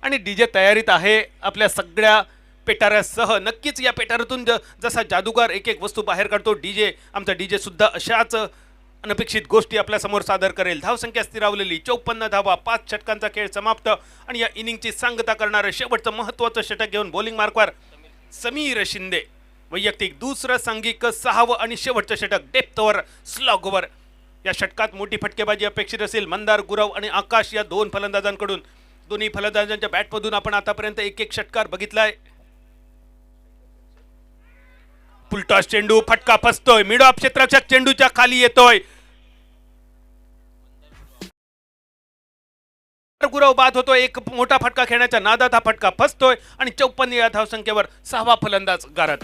आणि डीजे तयारीत आहे आपल्या सगळ्या पेटाऱ्यासह. नक्कीच या पेटाऱ्यातून जसा जादूगार एक एक वस्तू बाहेर काढतो, डीजे आमचा डीजे सुद्धा अशाच अनपेक्षित गोष्टी आपल्या समोर सादर करेल. धावसंख्या स्थिरावलेली 54 धावा. 5 षटकांचा खेळ समाप्त आणि या इनिंगची सांगता करणारं शेवटचं महत्त्वाचं षटक घेऊन बॉलिंग मार्कवर समीर शिंदे. वैयक्तिक दुसरं सांघिक 6वं आणि शेवटचं षटक डेप्थ ओव्हर स्लॉग ओव्हर. या षटकात मोठी फटकेबाजी अपेक्षित असेल मंदार गुरव आणि आकाश या 2 फलंदाजांकडून. दोन्ही फलंदाजांच्या बॅटमधून आपण आतापर्यंत एक षटकार बघितलाय. फुलटॉस चेंडू, फटका फसतोय. मिड ऑफ क्षेत्ररक्षक चेंडूच्या खाली येतोय. गुरव बाद होतोय. एक मोठा फटका खेळण्याच्या नादात हा फटका फसतोय आणि 54 या धावसंख्येवर 6वा फलंदाज गारद.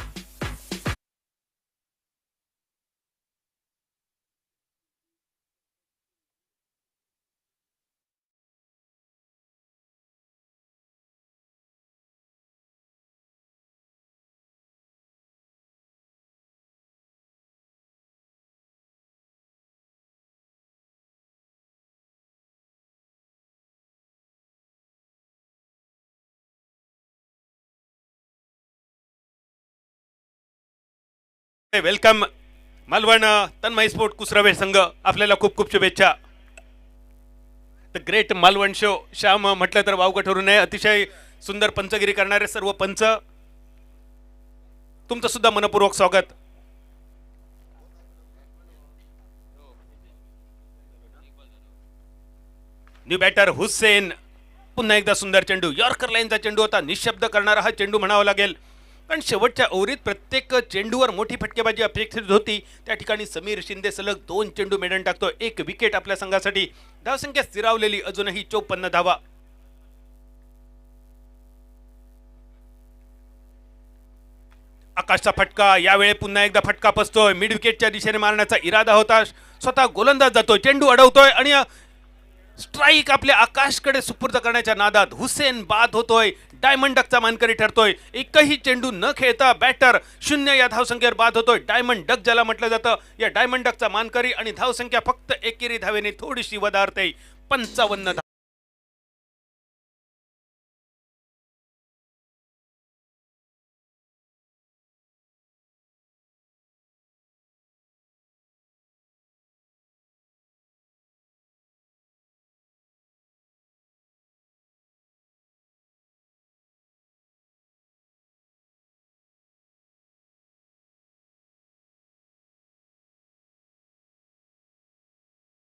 वेलकम मालवण तन्मय स्पोर्ट कुसरवे संघ, आपल्याला खूप खूप शुभेच्छा. The great Malvan show. Shyam म्हटलं तर वावगं ठरू नये. अतिशय सुंदर पंचगिरी करणारे सर्व पंच, तुमचं सुद्धा मनपूर्वक स्वागत. New batter Hussain. पुन्हा एकदा सुंदर चेंडू, यॉर्कर लाईनचा चेंडू होता. निशब्द करणारा हा चेंडू म्हणावा लागेल. पण शेवटच्या ओव्हरीत प्रत्येक चेंडूवर मोठी फटकेबाजी अपेक्षित होती. त्या ठिकाणी समीर शिंदे सलग 2 चेंडू मेडन टाकतो. 1 विकेट आपल्या संघासाठी. धावसंख्या स्थिरावलेली अजूनही 54 धावा. आकाशचा फटका. यावेळी पुन्हा एकदा फटका फसतोय. मिड विकेटच्या दिशेने मारण्याचा इरादा होता. स्वतः गोलंदाज जातोय, चेंडू अडवतोय आणि स्ट्राईक आपल्या आकाशकडे सुपूर्द करण्याच्या नादात हुसेन बाद होतोय. डायमंड डकचा मानकरी ठरतोय. एकही चेंडू न खेळता बॅटर 0 या धावसंख्येवर बाद होतोय. डायमंड डक ज्याला म्हटलं जातं, या डायमंड डकचा मानकरी आणि धावसंख्या फक्त एकेरी धावेने थोडीशी वधारते. 55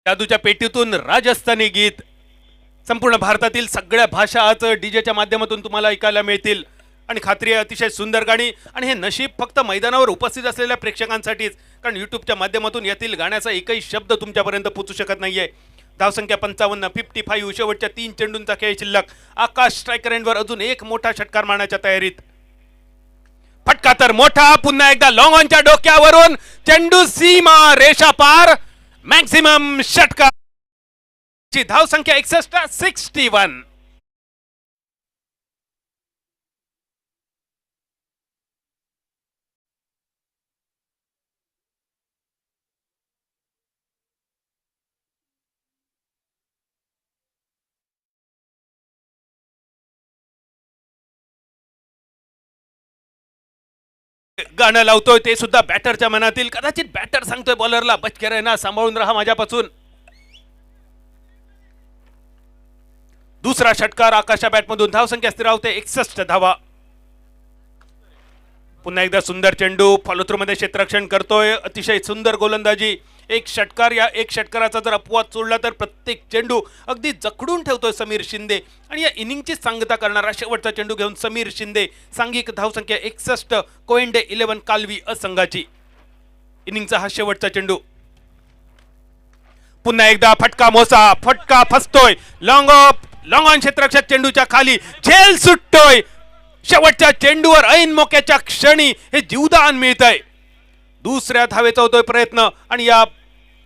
जादूच्या पेटीतून राजस्थानी गीत संपूर्ण भारतातील सगळ्या भाषा आज डीजेच्या माध्यमातून तुम्हाला ऐकायला मिळतील आणि खात्री आहे अतिशय सुंदर गाणी. आणि हे नशीब फक्त मैदानावर उपस्थित असलेल्या प्रेक्षकांसाठीच, कारण युट्यूबच्या माध्यमातून यातील गाण्याचा एकही शब्द तुमच्यापर्यंत पोहोचू शकत नाहीये. धावसंख्या 55, 55, शेवटच्या 3 चेंडूंचा खेळ शिल्लक. आकाश स्ट्रायकर एंडवर अजून एक मोठा षटकार मारण्याच्या तयारीत. फटका तर मोठा, पुन्हा एकदा लॉंग ऑनच्या डोक्यावरून चेंडू सीमा रेषा पार. मॅक्सिमम षटकार. धावसंख्या 61. गाणं लावतोय ते सुद्धा बॅटरच्या मनातील. कदाचित बॅटर सांगतोय बॉलरला, बचके रहना, सांभाळून राहा माझ्यापासून. दुसरा षटकार आकाशच्या बॅटमधून. धावसंख्या स्थिरावते 61 धावा. पुन्हा एकदा सुंदर चेंडू, फॉलोथ्रू मध्ये क्षेत्ररक्षण करतोय. अतिशय सुंदर गोलंदाजी. एक षटकार, या एक षटकाराचा जर अपवाद सोडला तर प्रत्येक चेंडू अगदी जखडून ठेवतोय समीर शिंदे. आणि या इनिंगची सांगता करणारा शेवटचा चेंडू घेऊन समीर शिंदे. सांघिक धावसंख्या 61. कोयंडे 11 कालवी असंघाची. इनिंगचा हा शेवटचा चेंडू. पुन्हा एकदा फटका मोसा, फटका फसतोय. लॉंग ऑन क्षेत्ररक्षक चेंडूच्या खाली झेल सुटतोय. शेवटच्या चेंडूवर ऐन मोक्याच्या क्षणी हे जीवदान मिळतंय. दुसऱ्या धावेचा होतोय प्रयत्न आणि या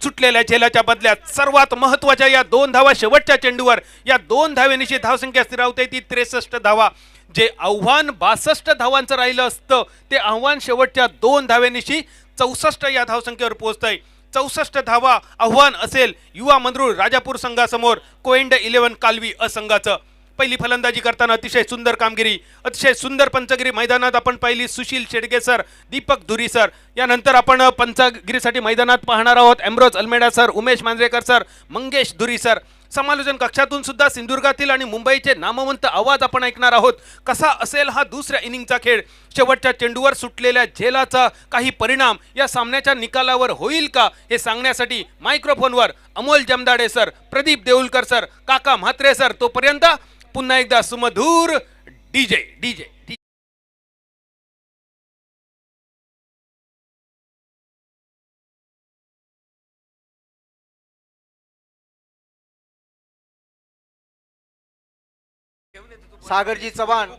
सुटलेल्या झेलाच्या बदल्यात सर्वात महत्वाच्या या 2 धावा शेवटच्या चेंडूवर. या 2 धावेनिशी धावसंख्या स्थिरावते ती 63 धावा. जे आव्हान 62 धावांचं राहिलं असतं ते आव्हान शेवटच्या 2 धावेनिशी 64 या धावसंख्येवर पोहोचतंय. 64 धावा आव्हान असेल युवा मंद्रुळ राजापूर संघासमोर कोयंड 11 कालवी असंघाचं. पहिली फलंदाजी करताना अतिशय सुंदर कामगिरी, अतिशय सुंदर पंचगिरी मैदानात आपण पाहिली. Sushil Shedge sir, Deepak Dhuri sir. यानंतर आपण पंचगिरीसाठी मैदानात पाहणार आहोत Ambrose Almeida sir, Umesh Manjrekar sir, Mangesh Dhuri sir. समालोचन कक्षातून सुद्धा सिंधुदुर्गातील आणि मुंबईचे नामवंत आवाज आपण ऐकणार आहोत. कसा असेल हा दुसऱ्या इनिंगचा खेळ. शेवटच्या चेंडूवर सुटलेल्या झेलाचा काही परिणाम या सामन्याच्या निकालावर होईल का हे सांगण्यासाठी मायक्रोफोनवर अमोल जमदाडे सर, प्रदीप देऊलकर सर, काका म्हात्रे सर. तोपर्यंत पुन्हा एकदा सुमधूर डीजे डीजे सागरजी चव्हाण,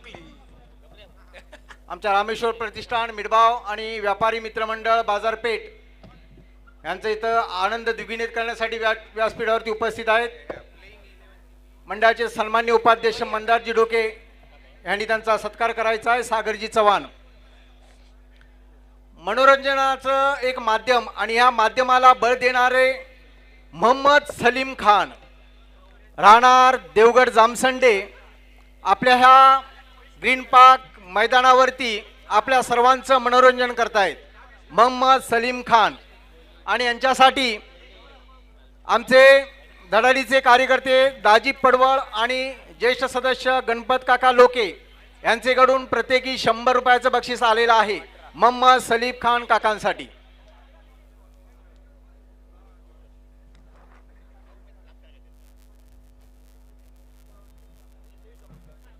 आमच्या रामेश्वर प्रतिष्ठान मिडबाव आणि व्यापारी मित्रमंडळ बाजारपेठ यांचं इथं आनंद द्विगुणित करण्यासाठी व्यासपीठावरती उपस्थित आहेत. मंडळाचे सन्मान्य उपाध्यक्ष मंदारजी डोके यांनी त्यांचा सत्कार करायचा आहे. सागरजी चव्हाण मनोरंजनाचं एक माध्यम आणि या माध्यमाला बळ देणारे मोहम्मद सलीम खान, राहणार देवगड जामसंडे, आपल्या ह्या ग्रीन पार्क मैदानावरती आपल्या सर्वांचं मनोरंजन करतायत. मोहम्मद सलीम खान आणि यांच्यासाठी आमचे धडाडीचे कार्यकर्ते दाजी पडवळ आणि ज्येष्ठ सदस्य गणपत काका लोके यांच्याकडून प्रत्येकी 100 रुपयाचं बक्षीस आलेलं आहे मोहम्मद सलीम खान काकांसाठी.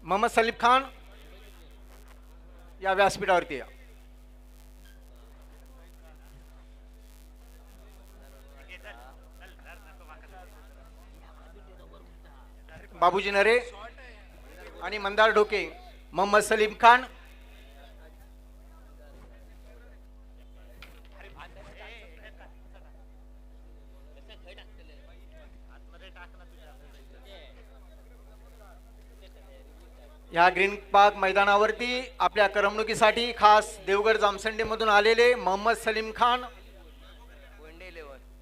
मोहम्मद सलीम खान या व्यासपीठावरती या. बाबूजी नरे आणि मंदार ढोके. मोहम्मद सलीम खान, या ग्रीन पार्क मैदानावरती आपल्या करमणुकीसाठी खास देवगड जामसंडे मधून आलेले मोहम्मद सलीम खान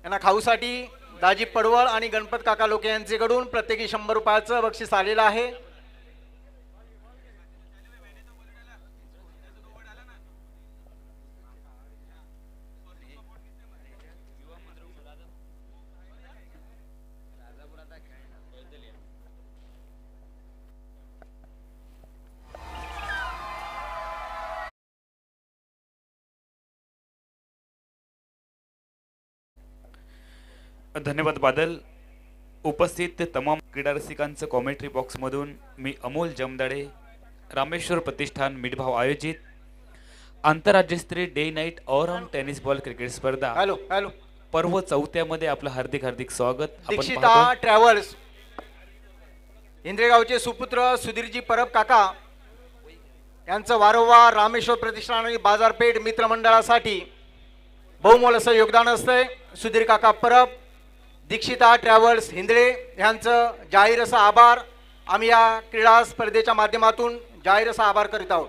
यांना खाऊसाठी दाजी पडवळ आणि गणपत काका लोके यांच्याकडून प्रत्येकी 100 रुपयाचं बक्षीस आलेलं आहे. धन्यवाद बादल. उपस्थित तमाम क्रीडा रसिकांचं कॉमेंट्री बॉक्समधून मी अमोल जमदाडे, रामेश्वर प्रतिष्ठान मिठभाव आयोजित आंतरराज्यस्तरीय day night all round tennis ball cricket स्पर्धा हॅलो हॅलो पर्व 4थ्या मध्ये आपलं हार्दिक हार्दिक स्वागत. आपण दीक्षिता पाहतोय ट्रॅव्हल्स इंद्रेगावचे सुपुत्र सुधीरजी परब काका यांचं वारंवार रामेश्वर प्रतिष्ठान आणि बाजारपेठ मित्रमंडळासाठी बहुमोल असं योगदान असतंय. सुधीर काका परब, दीक्षिता ट्रॅव्हल्स हिंदळे यांचं जाहीर असा आभार आम्ही या क्रीडा स्पर्धेच्या माध्यमातून जाहीर असा आभार करीत आहोत.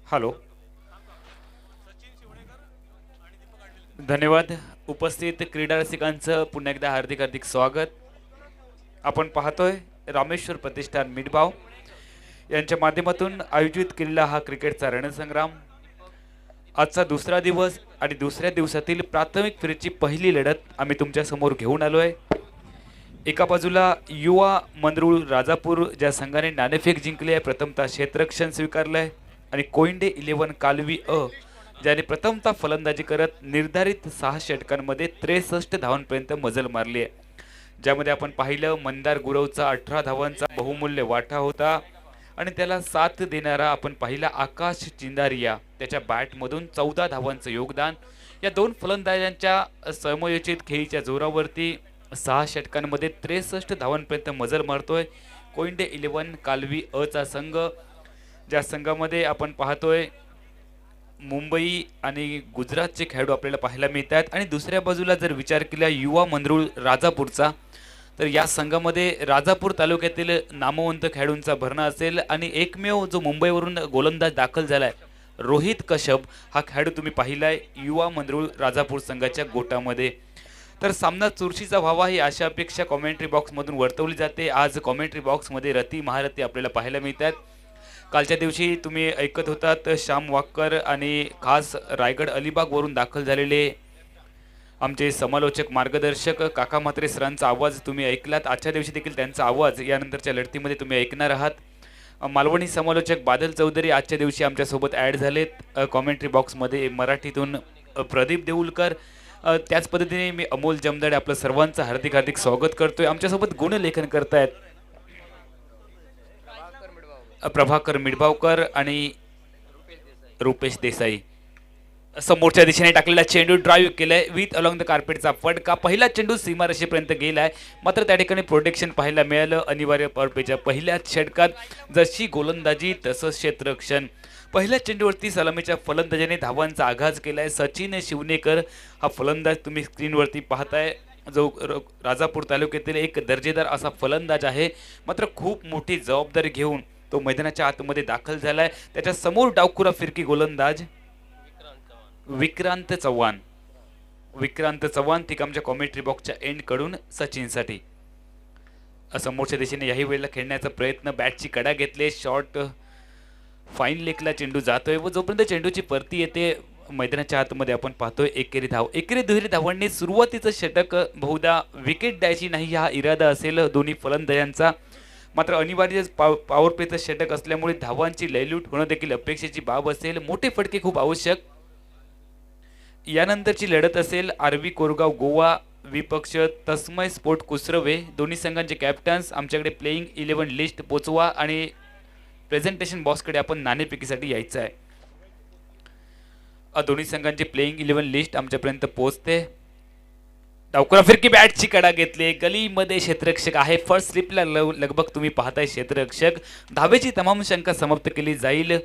हॅलो. धन्यवाद. उपस्थित क्रीडा रसिकांचं पुन्हा एकदा हार्दिक हार्दिक स्वागत. आपण पाहतोय रामेश्वर प्रतिष्ठान मिठभाव यांच्या माध्यमातून आयोजित केलेला हा क्रिकेटचा रणसंग्राम. आजचा दुसरा दिवस आणि दुसऱ्या दिवसातील प्राथमिक फेरीची पहिली लढत आम्ही तुमच्या समोर घेऊन आलोय. एका बाजूला युवा मंदरुळ राजापूर ज्या संघाने नाणेफेक जिंकली आहे, प्रथमतः क्षेत्ररक्षण स्वीकारलंय, आणि कोइंडे 11 कालवी अ ज्याने प्रथमतः फलंदाजी करत निर्धारित 6 षटकांमध्ये 63 धावांपर्यंत मजल मारली आहे. ज्यामध्ये आपण पाहिलं मंदार गुरवचा 18 धावांचा बहुमूल्य वाटा होता आणि त्याला साथ देणारा आपण पाहिला आकाश चिंदारिया त्याच्या बॅटमधून 14 धावांचं योगदान. या दोन फलंदाजांच्या समयोचित खेळीच्या जोरावरती 6 षटकांमध्ये 63 धावांपर्यंत मजल मारतोय कोइंडे 11 कालवी अ चा संघ. ज्या संघामध्ये आपण पाहतोय मुंबई आणि गुजरातचे खेळाडू आपल्याला पाहायला मिळतात. आणि दुसऱ्या बाजूला जर विचार केला युवा मंदरुळ राजापूरचा, तर या संघामध्ये राजापूर तालुक्यातील नामवंत खेळाडूंचा भरणा असेल आणि एकमेव जो मुंबईवरून गोलंदाज दाखल झालाय रोहित कश्यप हा खेळाडू तुम्ही पाहिलाय युवा मंदरुळ राजापूर संघाच्या गोटामध्ये. तर सामना चुरशीचा व्हावा ही आशा अपेक्षा कॉमेंट्री बॉक्समधून वर्तवली जाते. आज कॉमेंट्री बॉक्समध्ये रती महारथी आपल्याला पाहायला मिळतात. कालच्या दिवशी तुम्ही ऐकत होतात श्याम वाक्कर आणि खास रायगड अलिबागवरून दाखल झालेले आमचे समालोचक मार्गदर्शक काका म्हात्रे सरांचा आवाज तुम्ही ऐकलात. आजच्या दिवशी देखील त्यांचा आवाज यानंतरच्या लढतीमध्ये तुम्ही ऐकणार आहात. मालवणी समालोचक बादल चौधरी आजच्या दिवशी आमच्यासोबत ॲड झालेत कॉमेंट्री बॉक्समध्ये. मराठीतून प्रदीप देऊलकर. त्याच पद्धतीने मी अमोल जमदाडे आपलं सर्वांचं हार्दिक हार्दिक स्वागत करतोय. आमच्यासोबत गुणलेखन करतायत प्रभाकर मिडभावकर आणि रुपेश देसाई. समोरच्या दिशेने टाकलेला चेंडू ड्राईव्ह केलाय विथ अलॉंग द कार्पेटचा फटका. पहिला चेंडू सीमारेषेपर्यंत गेलाय, मात्र त्या ठिकाणी प्रोटेक्शन पाहायला मिळालं. अनिवार्य पॉवरप्लेच्या पहिल्याच षटकात जशी गोलंदाजी तसंच क्षेत्ररक्षण. पहिल्या चेंडूवरती सलामीच्या फलंदाजाने धावांचा आघात केलाय. सचिन शिवनेकर हा फलंदाज तुम्ही स्क्रीनवरती पाहताय, जो राजापूर तालुक्यातील एक दर्जेदार असा फलंदाज आहे. मात्र खूप मोठी जबाबदारी घेऊन तो मैदानाच्या आतमध्ये दाखल झालाय. त्याच्या समोर डावखुरा फिरकी गोलंदाज विक्रांत चव्हाण. विक्रांत चव्हाण ठीक आमच्या कॉमेंट्री बॉक्सच्या एंड कडून सचिनसाठी. समोरच्या दिशेने याही वेळेला खेळण्याचा प्रयत्न, बॅटची कडा घेतले, शॉट फाईन लेगला चेंडू जातोय व जोपर्यंत चेंडूची परती येते मैदानाच्या आतमध्ये आपण पाहतोय एकेरी धाव. एकेरी दुहेरी धावांनी सुरुवातीचं षटक बहुधा विकेट द्यायची नाही हा इरादा असेल दोन्ही फलंदाजांचा. मात्र अनिवार्य पॉवर प्लेचं षटक असल्यामुळे धावांची लयलूट होणं देखील अपेक्षेची बाब असेल. मोठे फटके खूप आवश्यक. यानंतरची लढत असेल आरवी कोरगाव गोवा विपक्ष तस्मय स्पोर्ट कुसरवे. दोन्ही संघांचे कॅप्टन्स आमच्याकडे प्लेइंग 11 लिस्ट पोचवा आणि प्रेझेंटेशन बॉक्सकडे आपण नाणेफेकीसाठी यायचं आहे. दोन्ही संघांची प्लेइंग 11 लिस्ट आमच्यापर्यंत पोहोचते. डावखुरा फिरकी बॅटची कडा घेतली, गलीमध्ये क्षेत्ररक्षक आहे. फर्स्ट स्लिपला लगभग तुम्ही पाहताय क्षेत्ररक्षक. धावेची तमाम शंका समाप्त केली जाईल.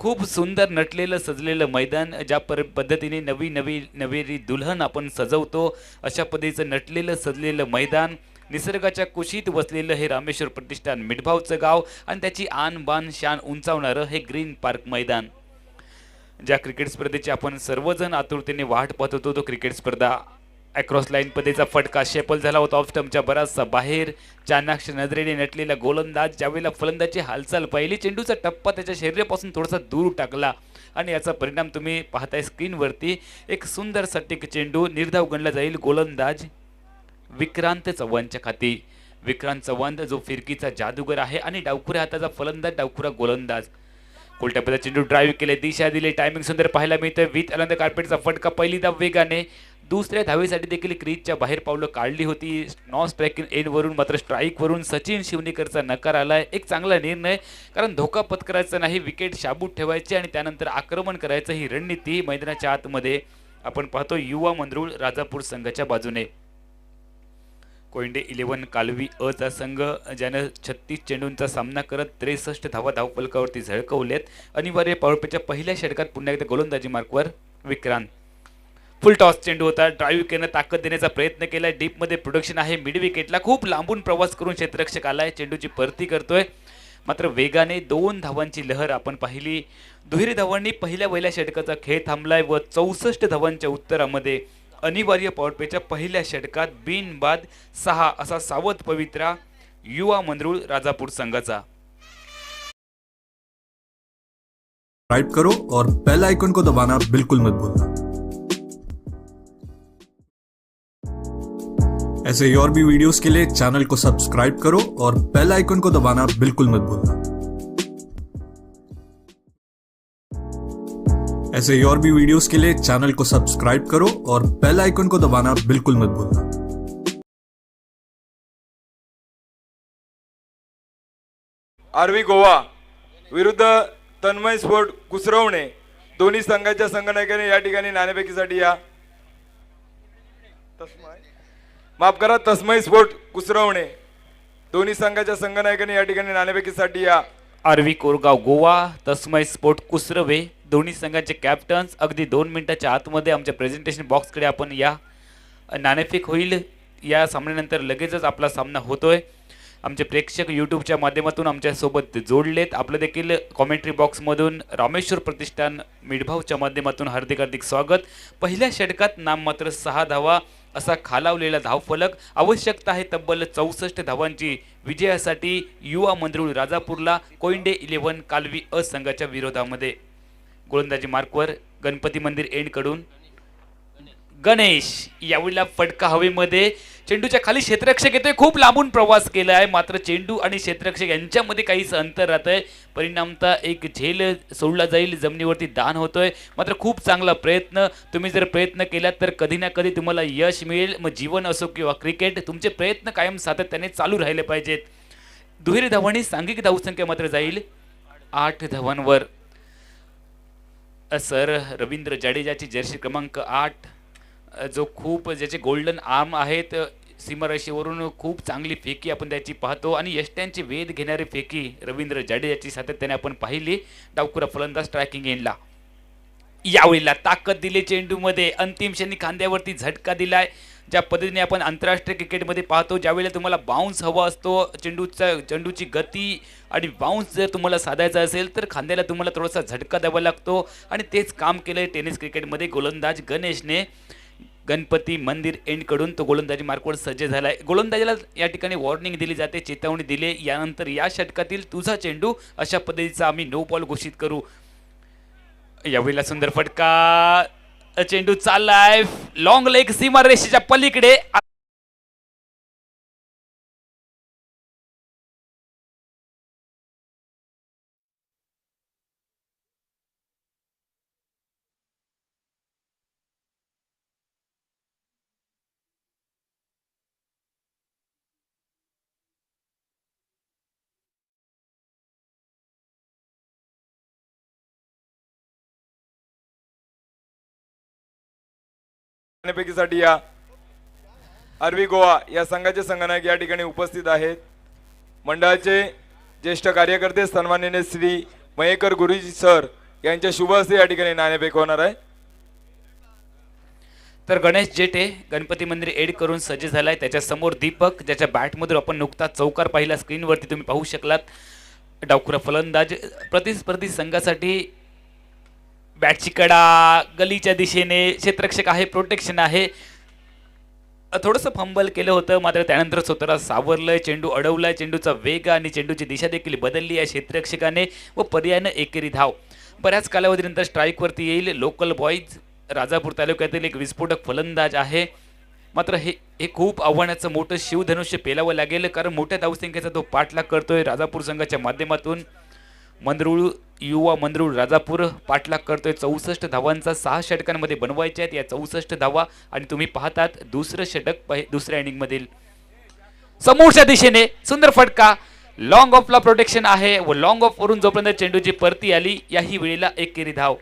खूप सुंदर नटलेलं सजलेलं मैदान, ज्या पद्धतीने नवी दुल्हन आपण सजवतो अशा पद्धतीचं नटलेलं सजलेलं मैदान. निसर्गाच्या कुशीत वसलेलं हे रामेश्वर प्रतिष्ठान मिठभावचं गाव आणि त्याची आन बान शान उंचावणारं हे ग्रीन पार्क मैदान. ज्या क्रिकेट स्पर्धेची आपण सर्वजण आतुरतेने वाट पाहत होतो तो क्रिकेट स्पर्धा अक्रॉस लाईन पदेचा फटका शेपल झाला होता ऑफ स्टंपच्या बराचसा बाहेर. चाणाक्ष नजरेने नटलेला गोलंदाज ज्यावेळेला फलंदाची हालचाल पाहिली चेंडूचा टप्पा त्याच्या शरीरापासून थोडासा दूर टाकला आणि याचा परिणाम तुम्ही पाहताय स्क्रीनवरती. एक सुंदर सटीक चेंडू निर्धाव गणला जाईल गोलंदाज विक्रांत चव्हाणच्या खाती. विक्रांत चव्हाण जो फिरकीचा जादूगर आहे आणि डावखुऱ्या हाताचा फलंदाज डावखुरा गोलंदाज. कोलटप्प्याचा चेंडू ड्राईव्ह केले दिशा दिली टायमिंग सुंदर पाहायला मिळतं. विथ अलंद कार्पेटचा फटका पहिली धाव वेगाने. दुसऱ्या धावेसाठी देखील क्रीजच्या बाहेर पावलं काढली होती. नॉन स्ट्राईकिंग एंडवरून मात्र स्ट्राईकवरून सचिन शिवणेकरचा नकार आलाय. एक चांगला निर्णय कारण धोका पत्करायचा नाही विकेट शाबूत ठेवायचे आणि त्यानंतर आक्रमण करायचं ही रणनीती मैदानाच्या आतमध्ये आपण पाहतो युवा मंद्रुळ राजापूर संघाच्या बाजूने. कोयंडे 11 कालवी अ चा संघ ज्यानं 36 चेंडूंचा सामना करत 63 धावा धावफलकावरती झळकवल्यात. अनिवार्य पॉवरप्लेच्या पहिल्या षटकात पुन्हा एकदा गोलंदाजी मार्कवर विक्रांत. फुल टॉस चेंडू होता. ड्राईव्ह केलं ताकद देण्याचा प्रयत्न केला. डीपमध्ये प्रोडक्शन आहे मिड विकेटला. खूप लांबून प्रवास करून क्षेत्ररक्षक आलाय. चेंडूची परती करतोय मात्र वेगाने 2 धावांची लहर आपण पाहिली. दुहेरी धावांनी पहिल्या षटकाचा खेळ थांबलाय व 64 धावांच्या उत्तरामध्ये अनिवार्य पॉवरप्लेच्या पहिल्या षटकात बिनबाद 6 असा सावध पवित्रा युवा मंद्रुळ राजापूर संघाचा. सब्सक्राइब करो और बेल आइकन को दबाना बिल्कुल मत भूलना. ऐसे ही और भी वीडियोस के लिए चैनल को सब्सक्राइब करो और बेल आइकन को दबाना बिल्कुल मत भूलना. ऐसे ही और भी वीडियोस के लिए चैनल को सब्सक्राइब करो और बेल आइकन को दबाना बिल्कुल मत भूलना. आरवी गोवा विरुद्ध तन्मय स्पोर्ट कुसरवणे दोन्ही संघाच्या संघनायकाने या ठिकाणी नाणेफेकीसाठी या. माफ करा, तस्मय स्पोर्ट कुसरवणे दोन्ही संघाच्या संघनायकाने या ठिकाणी नाणेफेकीसाठी या. आरवी कोरगाव गोवा तस्मय स्पोर्ट कुसरवे दोन्ही संघाचे कॅप्टन्स अगदी 2 मिनिटाच्या आतमध्ये आमच्या प्रेझेंटेशन बॉक्सकडे आपण या. नाणेफेक होईल. या सामन्यानंतर लगेचच आपला सामना होतोय. आमचे प्रेक्षक यूट्यूबच्या माध्यमातून आमच्यासोबत जोडलेत. आपलं देखील कॉमेंट्री बॉक्समधून रामेश्वर प्रतिष्ठान मिठभावच्या माध्यमातून हार्दिक हार्दिक स्वागत. पहिल्या षटकात नाममात्र 6 धावा असा खालावलेला धावफलक. आवश्यकता आहे तब्बल 64 धावांची विजयासाठी युवा मंद्रुळ राजापूरला कोयंडे 11 कालवी अ संघाच्या विरोधामध्ये. गोलंदाजी मार्कवर गणपती मंदिर एंडकडून गणेश. यावेळेला फटका हवेमध्ये. चेंडूच्या खाली क्षेत्ररक्षक येतोय. खूप लांबून प्रवास केला आहे मात्र चेंडू आणि क्षेत्ररक्षक यांच्यामध्ये काहीच अंतर राहत आहे. परिणामतः एक झेल सोडला जाईल. जमिनीवरती दान होतोय मात्र खूप चांगला प्रयत्न. तुम्ही जर प्रयत्न केलात तर कधी ना कधी तुम्हाला यश मिळेल. मग जीवन असो किंवा क्रिकेट तुमचे प्रयत्न कायम सातत्याने चालू राहिले पाहिजेत. दुहेरी धावांनी सांघिक धावसंख्या मात्र जाईल 8 धावांवर. सर रवींद्र जाडेजाची जर्सी क्रमांक 8 जो खूप ज्याचे गोल्डन आर्म आहेत सीमारेषेवरून खूप चांगली फेकी आपण त्याची पाहतो आणि यष्ट्यांची वेध घेणारी फेकी रवींद्र जाडेजाची सातत्याने आपण पाहिली. डावखुरा फलंदाज स्ट्रायकिंग एंडला. यावेळेला ताकद दिली चेंडूमध्ये. अंतिम क्षणी खांद्यावरती झटका दिलाय. ज्या पद्धतीने आपण आंतरराष्ट्रीय क्रिकेटमध्ये पाहतो ज्यावेळेला तुम्हाला बाउन्स हवा असतो चेंडूची गती आणि बाउन्स जर तुम्हाला साधायचा असेल तर खांद्याला तुम्हाला थोडासा झटका द्यावा लागतो आणि तेच काम केलंय टेनिस क्रिकेटमध्ये गोलंदाज गणेशने. गणपती मंदिर एंडकडून तो गोलंदाजी मार्कवर सज्ज झालाय. गोलंदाजीला या ठिकाणी वॉर्निंग दिली जाते, चेतावणी दिली. यानंतर या षटकातील तुझा चेंडू अशा पद्धतीचा आम्ही नो बॉल घोषित करू. यावेळेला सुंदर फटका. चेंडू चाललाय लॉंग लेग सीमारेषेच्या पलीकडे. नाणेफेकीसाठी या. आरवी गोवा या संघाचे संघनायक या ठिकाणी उपस्थित आहेत. मंडळाचे ज्येष्ठ कार्यकर्ते सन्माननीय श्री मयेकर गुरुजी सर यांच्या शुभ हस्ते या ठिकाणी नाणेफेक होणार आहे. तर गणेश जेटे गणपती मंदिर एड करून सज्ज झालाय. त्याच्या समोर दीपक, ज्याच्या बॅटमधून आपण नुकताच चौकार पाहिला स्क्रीनवरती तुम्ही पाहू शकलात. डावखुरा फलंदाज प्रतिस्पर्धी संघासाठी बॅटची कडा गलीच्या दिशेने, क्षेत्ररक्षक आहे, प्रोटेक्शन आहे. थोडंसं फंबल केलं होतं, मात्र त्यानंतर स्वतःला सावरलंय, चेंडू अडवलाय, चेंडूचा वेग आणि चेंडूची दिशा देखील बदलली आहे क्षेत्ररक्षकाने व पर्यायानं एकेरी धाव. बऱ्याच कालावधीनंतर स्ट्राईकवरती येईल लोकल बॉईज. राजापूर तालुक्यातील एक विस्फोटक फलंदाज आहे, मात्र हे खूप आव्हानाचं मोठं शिवधनुष्य पेलावं लागेल, कारण मोठ्या धावसंख्येचा तो पाठलाग करतोय. राजापूर संघाच्या माध्यमातून मंदरुळ युवा मंदरुळ राजापूर पाठलाग करतोय. 64 धावांचा 6 षटकांमध्ये बनवायच्या आहेत या 64 धावा. आणि तुम्ही पाहतात दुसरं षटक दुसऱ्या इनिंग मधील समोरच्या दिशेने सुंदर फटका. लॉंग ऑफला प्रोटेक्शन आहे व लॉंग ऑफ वरून जोपर्यंत चेंडूची परती आली याही वेळेला एकेरी धाव.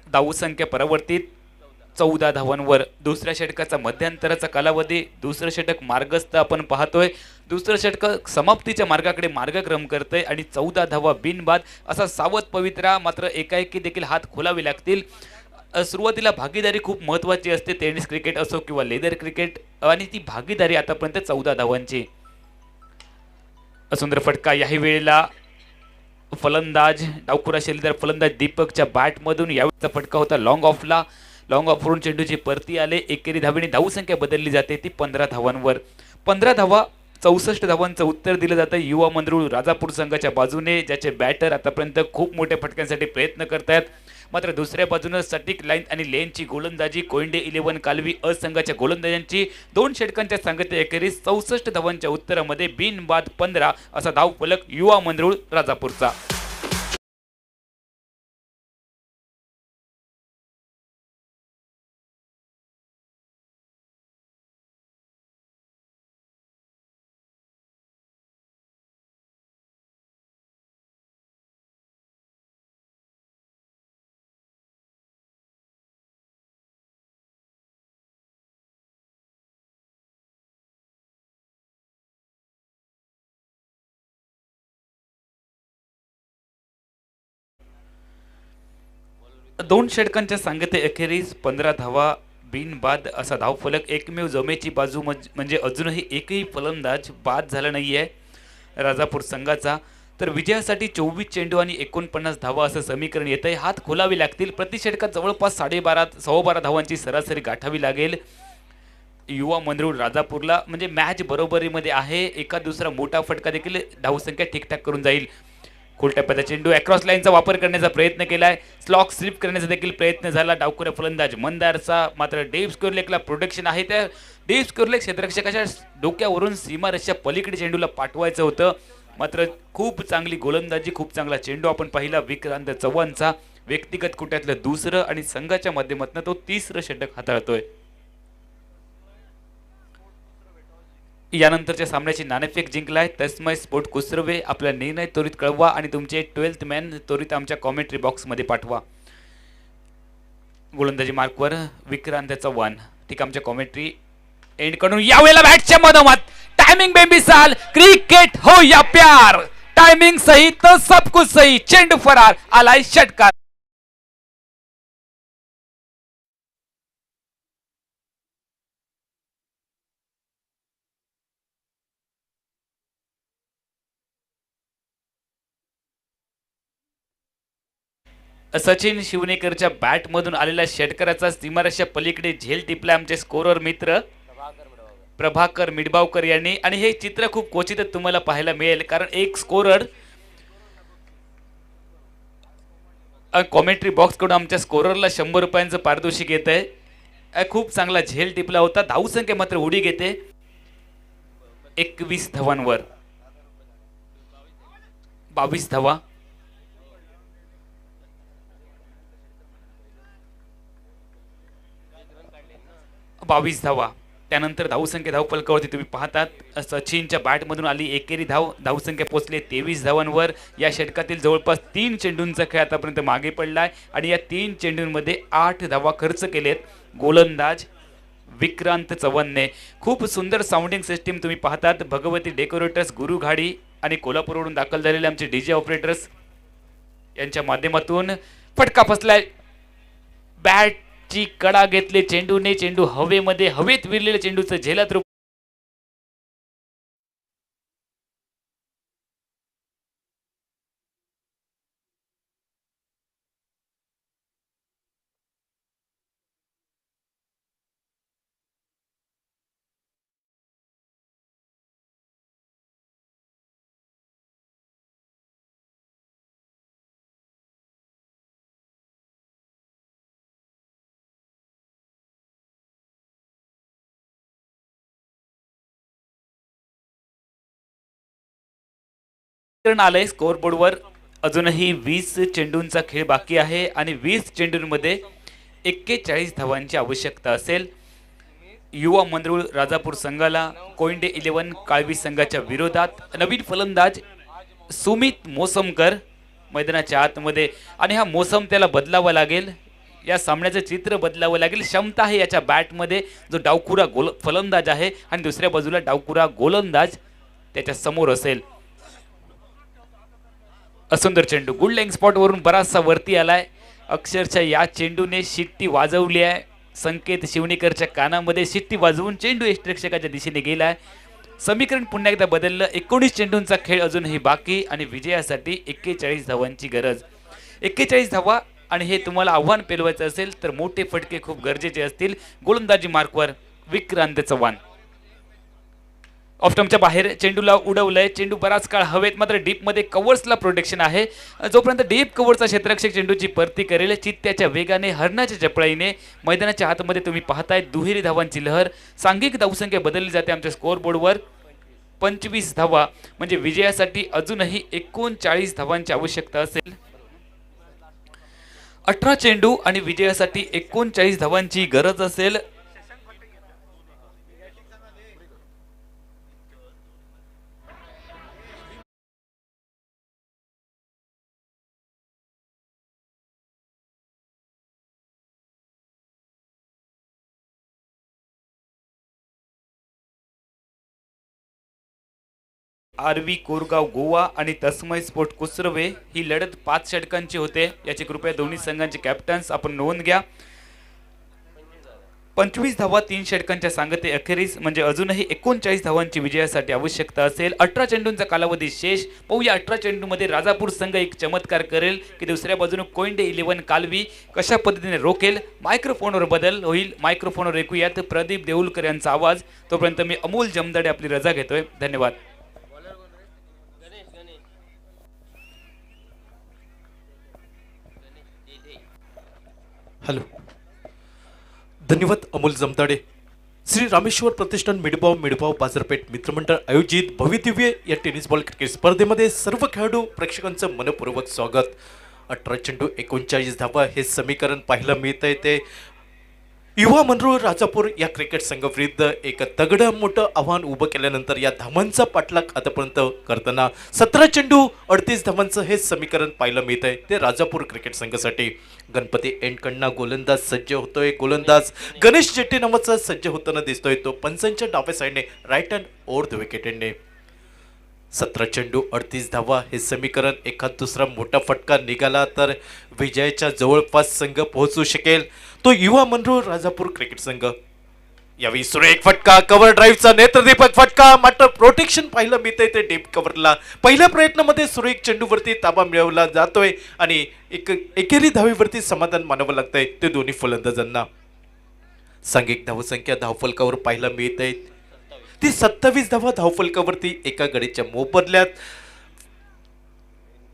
धावसंख्या परावर्तित 14 धावांवर. दुसऱ्या षटकाचा मध्यंतराचा कालावधी, दुसरं षटक मार्गस्थ आपण पाहतोय. दुसरं षटक समाप्तीच्या मार्गाकडे मार्गक्रम करतंय आणि 14 धावा बिनबाद असा सावध पवित्रा. मात्र एकाएकी देखील हात खोलावे लागतील. सुरुवातीला भागीदारी खूप महत्त्वाची असते, टेनिस क्रिकेट असो किंवा लेदर क्रिकेट, आणि ती भागीदारी आतापर्यंत 14 धावांची. सुंदर फटका याही वेळेला फलंदाज डावखुरा शैलीदार फलंदाज दीपकच्या बॅटमधून यावेळेचा फटका होता लॉंग ऑफला. लॉंग ऑफवरून चेंडूची परती आले. एकेरी धावेने धावसंख्या बदलली जाते ती 15 धावांवर. 15 धावा 64 धावांचं उत्तर दिलं जातं युवा मंदरुळ राजापूर संघाच्या बाजूने, ज्याचे बॅटर आतापर्यंत खूप मोठ्या फटक्यांसाठी प्रयत्न करतायत. मात्र दुसऱ्या बाजूनं सटीक लाईन आणि लेनची गोलंदाजी कोयंडे 11 कालवी संघाच्या गोलंदाजांची 2 षटकांच्या सांगते एकेरीस 64 धावांच्या उत्तरामध्ये बिनबाद 15 असा धावफलक युवा मंदरुळ राजापूरचा. दोन षटकांच्या सांगते अखेरीस 15 धावा बिनबाद असा धावफलक. एकमेव जमेची बाजू म्हणजे अजूनही एकही फलंदाज बाद झाला नाहीये राजापूर संघाचा. तर विजयासाठी 24 चेंडू आणि 49 धावा असं समीकरण येत आहे. हात खोलावे लागतील. प्रति षटकात जवळपास 12.5 धावांची सरासरी गाठावी लागेल युवा मंदरुळ राजापूरला. म्हणजे मॅच बरोबरीमध्ये आहे. एका दुसरा मोठा फटका देखील धावसंख्या ठीकठाक करून जाईल. खोलटप्प्याचा चेंडू अक्रॉस लाईनचा वापर करण्याचा प्रयत्न केलाय. स्लॉक स्लिप करण्याचा देखील प्रयत्न झाला डावखुऱ्या फलंदाज मंदारचा. मात्र डेव्ह स्क्वेअरलेगला प्रोटेक्शन आहे. त्या डेव्ह स्क्वेअरलेग क्षेत्ररक्षकाच्या डोक्यावरून सीमारेषेच्या पलीकडे चेंडूला पाठवायचं होतं. मात्र खूप चांगली गोलंदाजी, खूप चांगला चेंडू आपण पाहिला विक्रांत चव्हाणचा. व्यक्तिगत कुट्यातलं दुसरं आणि संघाच्या माध्यमातून तो 3रं षटक हाताळतोय. यानंतरच्या सामन्याची नाणेफेक जिंकलाय तस्मय स्पोर्ट कुसरवे. आपला निर्णय त्वरित कळवा आणि तुमचे 12th मॅन त्वरित आमच्या कॉमेंट्री बॉक्समध्ये पाठवा. गोलंदाजी मार्कवर विक्रांत चव्हाण. ठीक, आमच्या कॉमेंट्री एंड करून यावेळेला बॅटच्या मधोमध टाइमिंग बेमिसाल. क्रिकेट हो या प्यार, टाइमिंग सही तो सब कुछ सही. चेंडू फरार, आलाय षटकार. सचिन शिवनेकरच्या बॅटमधून आलेल्या षटकाराचा सीमारेषा पलीकडे झेल टिपला आमचे स्कोरर मित्र प्रभाकर मिडबावकर यांनी. आणि हे चित्र खूप क्वचितच तुम्हाला पाहायला मिळेल, कारण एक स्कोरर कॉमेंट्री बॉक्स कडून आमच्या स्कोररला 100 रुपयांचं पारितोषिक येत आहे. खूप चांगला झेल टिपला होता. धावसंख्या मात्र उडी घेते 21 धावांवर. 22 धावा. त्यानंतर धावसंख्या धावफलकावरती तुम्ही पाहतात सचिनच्या बॅटमधून आली एकेरी धाव. धावसंख्या पोहोचली 23 धावांवर. या षटकातील जवळपास 3 चेंडूंचा खेळ आतापर्यंत मागे पडलाय आणि या 3 चेंडूंमध्ये 8 धावा खर्च केलेत गोलंदाज विक्रांत चव्हाणने. खूप सुंदर साऊंडिंग सिस्टीम तुम्ही पाहतात. भगवती डेकोरेटर्स, गुरु घाडी आणि कोल्हापूरवरून दाखल झालेले आमचे डीजे ऑपरेटर्स यांच्या माध्यमातून फटका फसलाय. बॅट चेंडूची कडा घेतले चेंडूने, चेंडू हवेमध्ये, हवेत विरलेल्या चेंडूचं झेलत रूप आलंय स्कोर बोर्डवर. अजूनही 20 चेंडूंचा खेळ बाकी आहे आणि 20 चेंडूंमध्ये 41 धावांची आवश्यकता असेल. युवा मंडळ राजापूर संघाला कोयंडे 11 काळवी संघाच्या विरोधात नवीन फलंदाज सुमित मोसमकर मैदानाच्या आतमध्ये, आणि हा मोसम त्याला बदलावा लागेल. या सामन्याचं चित्र बदलावं लागेल. क्षमता आहे याच्या बॅटमध्ये. जो डावखुरा फलंदाज आहे आणि दुसऱ्या बाजूला डावखुरा गोलंदाज त्याच्या समोर असेल. सुंदर चेंडू गुड लेग स्पॉट वरून बराचसा वरती आलाय. अक्षरशः या चेंडूने शिट्टी वाजवली आहे. संकेत शिवणेकरच्या कानामध्ये शिट्टी वाजवून चेंडू यष्टिरक्षकाच्या दिशेने गेलाय. समीकरण पुन्हा एकदा बदललं. 19 चेंडूंचा खेळ अजूनही बाकी आणि विजयासाठी 41 धावांची गरज. 41 धावा आणि हे तुम्हाला आव्हान पेलवायचं असेल तर मोठे फटके खूप गरजेचे असतील. गोलंदाजी मार्कवर विक्रांत चव्हाण. ऑफस्टंपच्या बाहेर चेंडूला उडवलंय. चेंडू बराच काळ हवेत, मात्र डीपमध्ये कव्हर्सला प्रोटेक्शन आहे. जोपर्यंत डीप कव्हरचा क्षेत्ररक्षक चेंडूची परती करेल चित्त्याच्या वेगाने, हरणाच्या चपळाईने मैदानाच्या हातमध्ये तुम्ही पाहताय दुहेरी धावांची लहर. सांघिक धावसंख्या बदलली जाते आमच्या स्कोअर बोर्डवर. 25 धावा म्हणजे विजयासाठी अजूनही 39 धावांची आवश्यकता असेल. 18 चेंडू आणि विजयासाठी 39 धावांची गरज असेल. आरवी कोरगाव गोवा आणि तस्मय स्पोर्ट कुसरवे ही लढत 5 षटकांची होते. याची कृपया दोन्ही संघांचे कॅप्टन्स आपण नोंद घ्या. 25 धावा 3 षटकांच्या सांगते अखेरीस म्हणजे अजूनही 39 धावांची विजयासाठी आवश्यकता असेल. 18 चेंडूंचा कालावधी शेष. पाहूया 18 चेंडूमध्ये राजापूर संघ एक चमत्कार करेल की दुसऱ्या बाजूने कोयंडे 11 कालवी कशा पद्धतीने रोकेल. मायक्रोफोनवर बदल होईल. मायक्रोफोनवर ऐकूयात प्रदीप देऊलकर यांचा आवाज. तोपर्यंत मी अमोल जमदाडे आपली रजा घेतोय. धन्यवाद. हॅलो, धन्यवाद अमोल जमताडे. श्री रामेश्वर प्रतिष्ठान मिडबाव बाजारपेठ मित्रमंडळ आयोजित भव्यदिव्य या टेनिस बॉल क्रिकेट स्पर्धेमध्ये सर्व खेळाडू प्रेक्षकांचं मनपूर्वक स्वागत. 18 चेंडू 39 धावा हे समीकरण पाहायला मिळत आहे. ते युवा मंडळ राजापूर या क्रिकेट संघाविरुद्ध एक तगडं मोठं आव्हान उभं केल्यानंतर या धावांचा पाठलाग आतापर्यंत करताना 17 चेंडू 38 धावांचं हे समीकरण पाहायला मिळत आहे. ते राजापूर क्रिकेट संघासाठी गणपती एंडकडनं गोलंदाज सज्ज होतोय. गोलंदाज गणेश जेट्टी नावाचा सज्ज होताना दिसतोय. तो पंचांच्या डाव्या साईडने right hand over the wicket एंडने. 17 चेंडू 38 धावा हे समीकरण एखाद दुसरा मोठा फटका निघाला तर विजयाच्या जवळपास संघ पोहोचू शकेल. तो युवा मंडळ राजापूर क्रिकेट संघ. यावेळी सुरेख फटका, कव्हर ड्राईव्हचा नेत्रदीपक फटका, मात्र प्रोटेक्शन पाहायला मिळतंय ते डीप कव्हरला. पहिल्या प्रयत्नामध्ये सुरेख चेंडूवरती ताबा मिळवला जातोय आणि एकेरी धावेवरती समाधान मानावं लागतंय ते दोन्ही फलंदाजांना. सांघिक धावसंख्या धावफलकावर पाहायला मिळत आहे ती 27 धावा धावफलकावरती एका गडीच्या मोबदल्यात.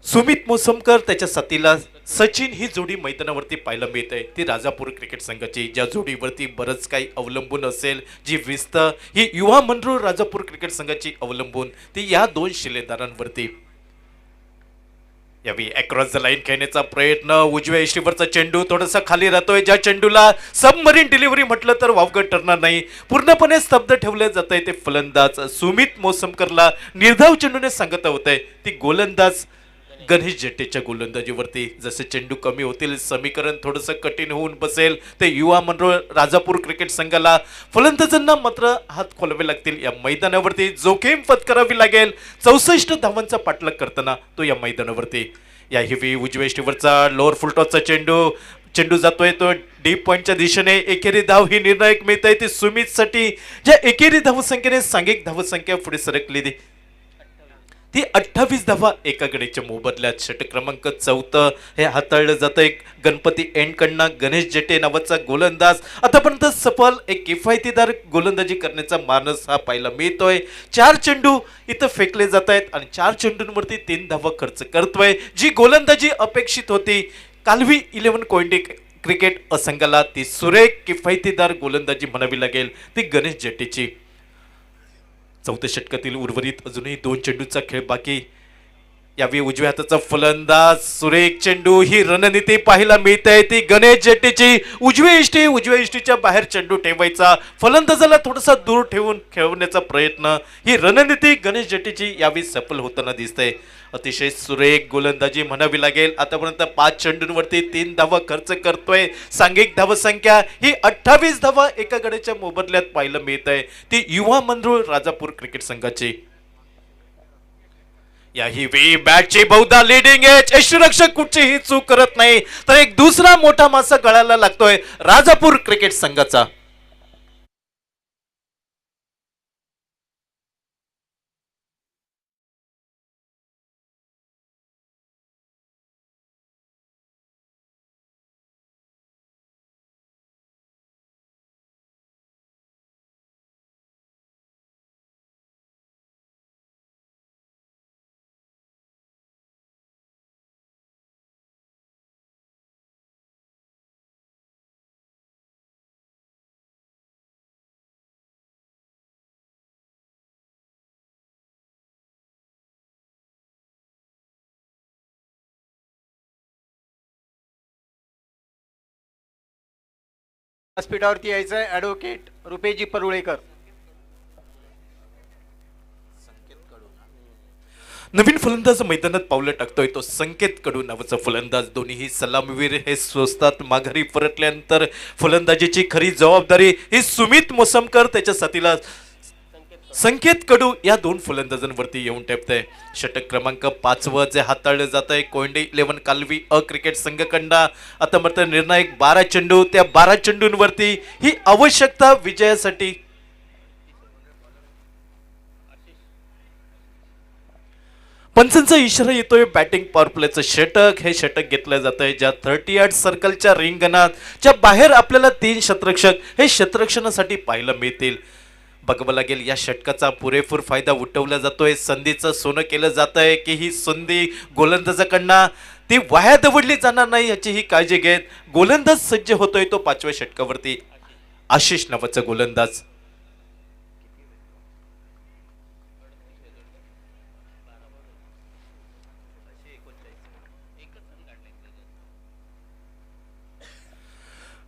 सुमित मोसमकर त्याच्या साथीला सचिन ही जोडी मैदानावरती पाहायला मिळत आहे. ती राजापूर क्रिकेट संघाची ज्या जोडीवरती बरंच काही अवलंबून असेल, जी विस्त ही युवा मंडळ राजापूर क्रिकेट संघाची अवलंबून ती या दोन शिलेदारांवरती. यावेळी अक्रॉस द लाईन खेळण्याचा प्रयत्न. उजव्या यष्टीवरचा चेंडू थोडासा खाली राहतोय. ज्या चेंडूला सबमरीन डिलिव्हरी म्हटलं तर वावगं ठरणार नाही. पूर्णपणे स्तब्ध ठेवले जात आहे ते फलंदाज सुमित मोसमकरला निर्धाव चेंडूने सांगत होत आहे ती गोलंदाज गणेश जेट्टीच्या गोलंदाजीवरती. जसे चेंडू कमी होतील समीकरण थोडंसं कठीण होऊन बसेल. ते युवा मंडळ राजापूर क्रिकेट संघाला फलंदाजांना मात्र हात खोलावे लागतील. या मैदानावरती जोखीम पत्करावी लागेल. 64 धावांचा पाठलाग करताना तो या मैदानावरती. या हिवी उजव्या यष्टीवरचा लोअर फुलटॉसचा चेंडू चेंडू जातोय तो डीप पॉइंटच्या दिशेने. एकेरी धाव ही निर्णायक मिळत आहे ती सुमितसाठी, ज्या एकेरी धावसंख्येने सांघिक धावसंख्या पुढे सरकलेली ती 28 धावा एका गडीच्या मोबदल्यात. षटक क्रमांक 4 हे हाताळलं जातं एक गणपती एंडकडनं. गणेश जेटे नावाचा गोलंदाज आतापर्यंत सफल एक किफायतीदार गोलंदाजी करण्याचा मानस हा पाहायला मिळतोय. 4 चेंडू इथं फेकले जात आहेत आणि 4 चेंडूंवरती 3 धावा खर्च करतोय. जी गोलंदाजी अपेक्षित होती कालवी 11 कोयंडे क्रिकेट असंघाला, ती सुरेख किफायतीदार गोलंदाजी म्हणावी लागेल ती गणेश जेटेची. चौथ्या षटकातील उर्वरित अजूनही 2 चेंडूचा खेळ बाकी. यावेळी उजव्या हाताचा फलंदाज, सुरेख चेंडू, ही रणनीती पाहायला मिळते ती गणेश जेट्टीची. उजव्या इष्टीच्या बाहेर चेंडू ठेवायचा, फलंदाजाला थोडासा दूर ठेवून खेळवण्याचा प्रयत्न, ही रणनीती गणेश जेट्टीची यावेळी सफल होताना दिसते. अतिशय सुरेख गोलंदाजी म्हणावी लागेल. आतापर्यंत 5 चेंडूंवरती 3 धावा खर्च करतोय. सांघिक धावसंख्या ही 28 धावा एका गड्याच्या मोबदल्यात पाहायला मिळत आहे ती युवा मंडळ राजापूर क्रिकेट संघाची. याही वेळी बॅटची बहुधा लिडिंग एज, यष्टीरक्षक कुठचीही चूक करत नाही तर एक दुसरा मोठा मासा गळायला लागतोय राजापूर क्रिकेट संघाचा. व्यासपीठावरती यायचंय ॲडव्होकेट रुपेशजी परुळेकर. नवीन फलंदाज मैदानात पावलं टाकतोय तो संकेत कडू नावाचा फलंदाज. दोन्हीही सलामवीर हे स्वस्तात माघारी परतल्यानंतर फलंदाजीची खरी जबाबदारी ही सुमित मोसमकर त्याच्या साथीला संकेत कडू या 2 फलंदाजांवरती येऊन ठेपतंय. षटक क्रमांक 5 जे हाताळलं जात आहे कोयंडे 11 कालवी अ क्रिकेट संघकडा. आता मात्र निर्णायक 12 चेंडू, त्या 12 चेंडूंवरती ही आवश्यकता विजयासाठी. पंचांचा इशारा येतोय बॅटिंग पॉवर प्लेचं षटक. हे षटक घेतलं जात आहे ज्या 30 यार्ड सर्कलच्या रिंगणात, च्या बाहेर आपल्याला 3 क्षेत्ररक्षक हे क्षेत्ररक्षणासाठी पाहायला मिळतील. बघावं लागेल या षटकाचा पुरेपूर फायदा उठवला जातोय. संधीचं सोनं केलं जात आहे की ही संधी गोलंदाजाकडनं ती वाया दवडली जाणार नाही याची ही काळजी घेत गोलंदाज सज्ज होतोय तो 5व्या षटकावरती. आशिष नावाचा गोलंदाज.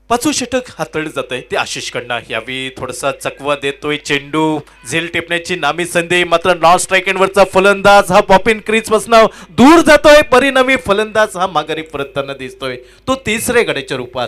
पाचवं षटक हाताळलं जात आहे ते आशिषकडनं. यावेळी थोडासा चकवा देतोय चेंडू, झेल टेपण्याची नामी संधी, मात्र नॉन स्ट्राईक एंडवरचा फलंदाज हा पॉपिन क्रीज पासून दूर जातोय. परिणामी फलंदाज हा माघारी परतताना दिसतोय तो 3ऱ्या गड्याच्या रूपात.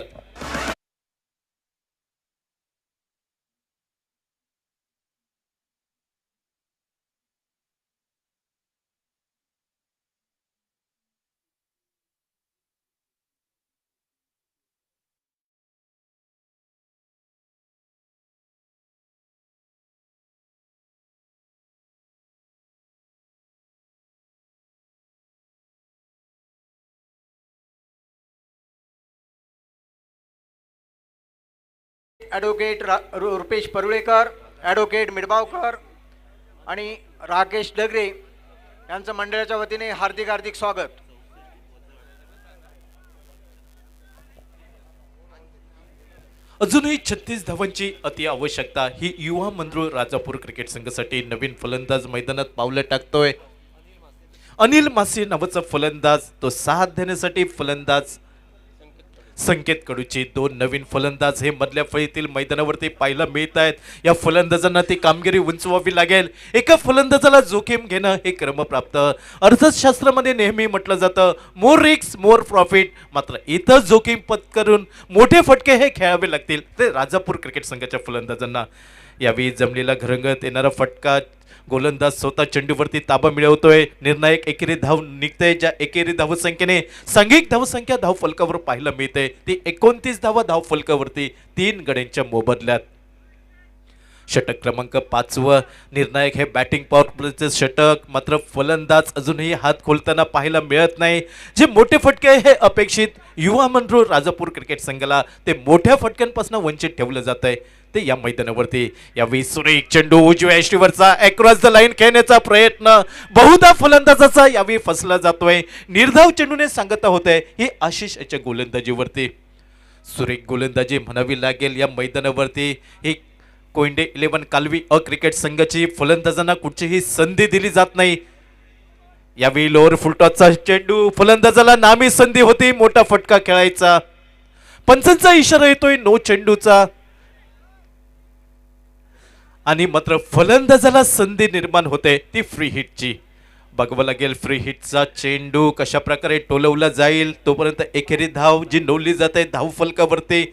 ॲडव्होकेट रुपेश परुळेकर, ॲडव्होकेट मिडबावकर आणि राकेश डगरे यांचं मंडळाच्या वतीने हार्दिक हार्दिक स्वागत. अजूनही 36 धावांची अति आवश्यकता. ही युवा मंडळ राजापूर क्रिकेट संघासाठी नवीन फलंदाज मैदानात पावलं टाकतोय. अनिल मासे नावाचा फलंदाज तो साथ देण्यासाठी फलंदाज. संकेत कडूची 2 नवीन फलंदाज हे मधल्या फळीतील मैदानावरती पाहायला मिळत आहेत. या फलंदाजांना ती कामगिरी उंचवावी लागेल. एका फलंदाजाला जोखीम घेणं हे क्रमप्राप्त. अर्थशास्त्रामध्ये नेहमी म्हटलं जातं मोर रिस्क मोर प्रॉफिट. मात्र इथं जोखीम पत्करून मोठे फटके हे खेळावे लागतील ते राजापूर क्रिकेट संघाच्या फलंदाजांना. यावेळी जमलेला घरंगत येणारा फटका गोलंदाज स्वतः चेंडूवरती ताबा मिळवतोय. निर्णायक एकेरी धाव निघते, ज्या एकेरी धावसंख्येने सांघिक धावसंख्या धावफलकावर पाहायला मिळते ती 29 धावा धावफलकावरती 3 गड्यांच्या मोबदल्यात. षटक क्रमांक 5 निर्णायक हे बॅटिंग पॉवर प्लेचे षटक. मात्र फलंदाज अजूनही हात खोलताना पाहायला मिळत नाही. जे मोठे फटके हे अपेक्षित युवा मंडळ राजापूर क्रिकेट संघाला ते मोठ्या फटक्यांपासून वंचित ठेवलं जात आहे ते या मैदानावरती. यावेळी सुरेख चेंडू उजव्या यष्टीवरचा अक्रॉस द लाईन खेळण्याचा प्रयत्न बहुधा फलंदाजाचा यावेळी फसला जातोय. निर्धाव चेंडूने सांगता होते ही आशिष याच्या गोलंदाजीवरती. सुरेख गोलंदाजी म्हणावी लागेल या मैदानावरती. ही कोयंडे 11 कालवी अ क्रिकेट संघाची फलंदाजांना कुठचीही संधी दिली जात नाही. यावेळी लोअर फुलटॉसचा चेंडू फलंदाजाला नामी संधी होती मोठा फटका खेळायचा. पंचांचा इशारा येतोय नो चेंडूचा आणि मात्र फलंदाजाला संधी निर्माण होते ती फ्री हिटची. बघावं लागेल फ्री हिटचा चेंडू कशा प्रकारे टोलवला जाईल. तोपर्यंत एकेरी धाव जी नोंदली जाते धाव फलकावरती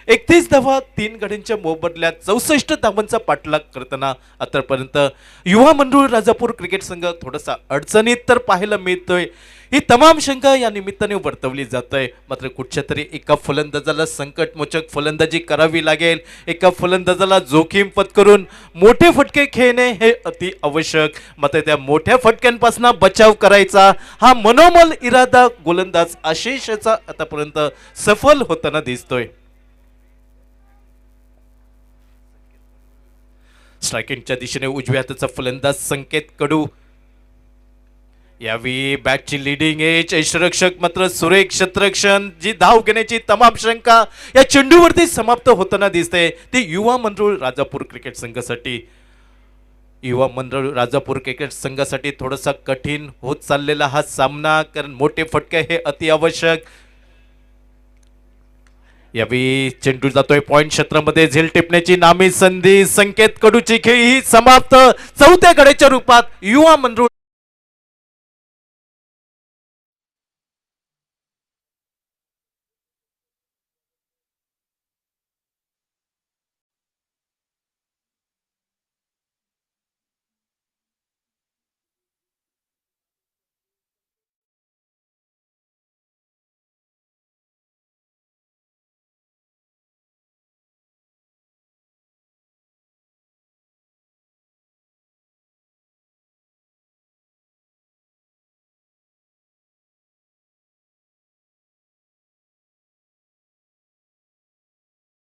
31 धावा 3 गड्यांच्या मोबदल्यात 64 धावांचा पाठलाग करताना आतापर्यंत युवा मंडळ राजापूर क्रिकेट संघ थोडासा अडचणीत तर पाहायला मिळतोय. ही तमाम शंका या निमित्ताने वर्तवली जात आहे. मात्र कुठच्या तरी एका फलंदाजाला संकटमोचक फलंदाजी करावी लागेल. एका फलंदाजाला जोखीम पत्करून मोठे फटके खेळणे हे अति आवश्यक. मात्र त्या मोठ्या फटक्यांपासून बचाव करायचा हा मनोमल इरादा गोलंदाज आशिषचा आतापर्यंत सफल होताना दिसतोय. स्ट्रायकिंगच्या दिशेने उजव्या हाताचा फलंदाज संकेत कडू. यावेळी बॅटची लिडिंग एज यष्टीरक्षक मात्र सुरेख क्षेत्ररक्षण. जी धाव घेण्याची तमाम शंका या चेंडूवरती समाप्त होताना दिसते ती युवा मंडळ राजापूर क्रिकेट संघासाठी. युवा मंडळ राजापूर क्रिकेट संघासाठी थोडासा कठीण होत चाललेला हा सामना, कारण मोठे फटके हे अति आवश्यक. यावेळी चेंडू जातोय पॉइंट क्षेत्रामध्ये. झेल टिपण्याची नामी संधी. संकेत कडूची खेळी ही समाप्त. चौथ्या गड्याच्या रूपात युवा मंडळ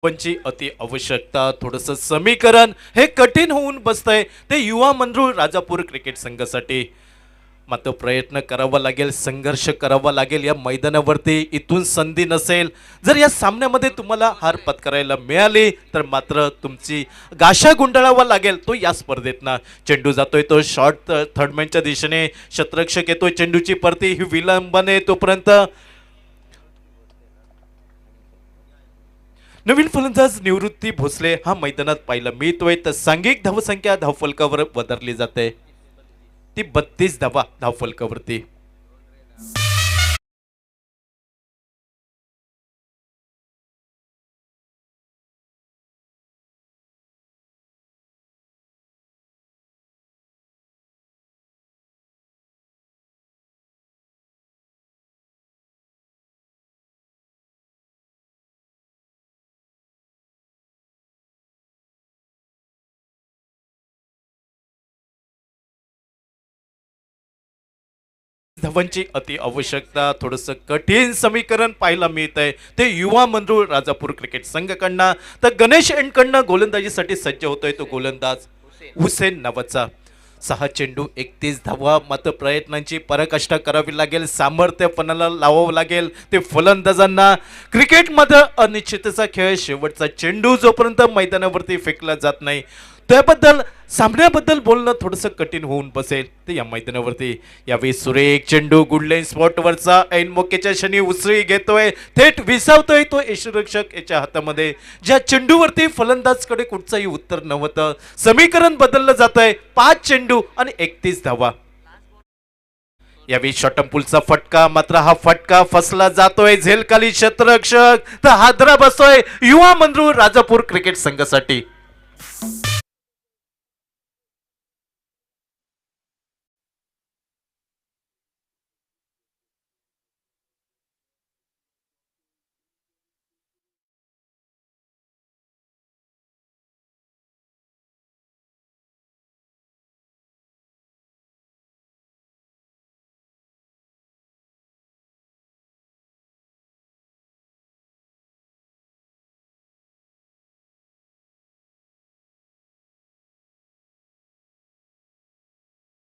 पंची अति आवश्यकता. थोडस समीकरण हे कठीण होऊन बसतंय ते युवा मंडळ राजापूर क्रिकेट संघासाठी. मात्र प्रयत्न करावा लागेल, संघर्ष करावा लागेल या मैदानावरती. इथून संधी नसेल, जर या सामन्यामध्ये तुम्हाला हार पत्करायला मिळाली तर मात्र तुमची गाशा गुंडाळावा लागेल तो या स्पर्धेतना. चेंडू जातोय तो शॉर्ट थर्डमॅनच्या दिशेने. क्षेत्ररक्षक येतोय चेंडूची परती ही विलंबाने. तोपर्यंत नवीन फलंदाज निवृत्ती भोसले हा मैदानात पाहायला मिळतोय. तर सांघिक धावसंख्या धावफलकावर वधारली जाते ती 32 धावा धावफलकावरती. धावांची अति आवश्यकता. थोडस कठीण समीकरण पाहायला मिळत आहे ते युवा मंडळ राजापूर क्रिकेट संघाकडनं. तर गणेश एंडकडनं गोलंदाजीसाठी सज्ज होतोय तो गोलंदाज हुसेन नावाचा. 6 चेंडू 31 धावा. मात्र प्रयत्नांची पराकाष्ठा करावी लागेल, सामर्थ्यपणाला लावावं लागेल ते फलंदाजांना. क्रिकेटमध्ये अनिश्चिततेचा खेळ. शेवटचा चेंडू जोपर्यंत मैदानावरती फेकला जात नाही त्याबद्दल सामन्याबद्दल बोलणं थोडंसं कठीण होऊन बसेल ते या मैदानावरती. यावेळी सुरेख चेंडू गुडलाईन स्पॉटवरचा ऐन मोक्याच्या क्षणी उसळी घेतोय, थेट विसावतोय तो यष्टीरक्षक याच्या हातामध्ये. ज्या चेंडूवरती फलंदाजकडे कुठचंही उत्तर नव्हतं. समीकरण बदललं जात आहे. 5 चेंडू आणि 31 धावा. यावेळी शॉटमपूलचा फटका. मात्र हा फटका फसला जातोय. झेलखाली क्षेत्ररक्षक तर हादरा बसतोय युवा मंडळ राजापूर क्रिकेट संघासाठी.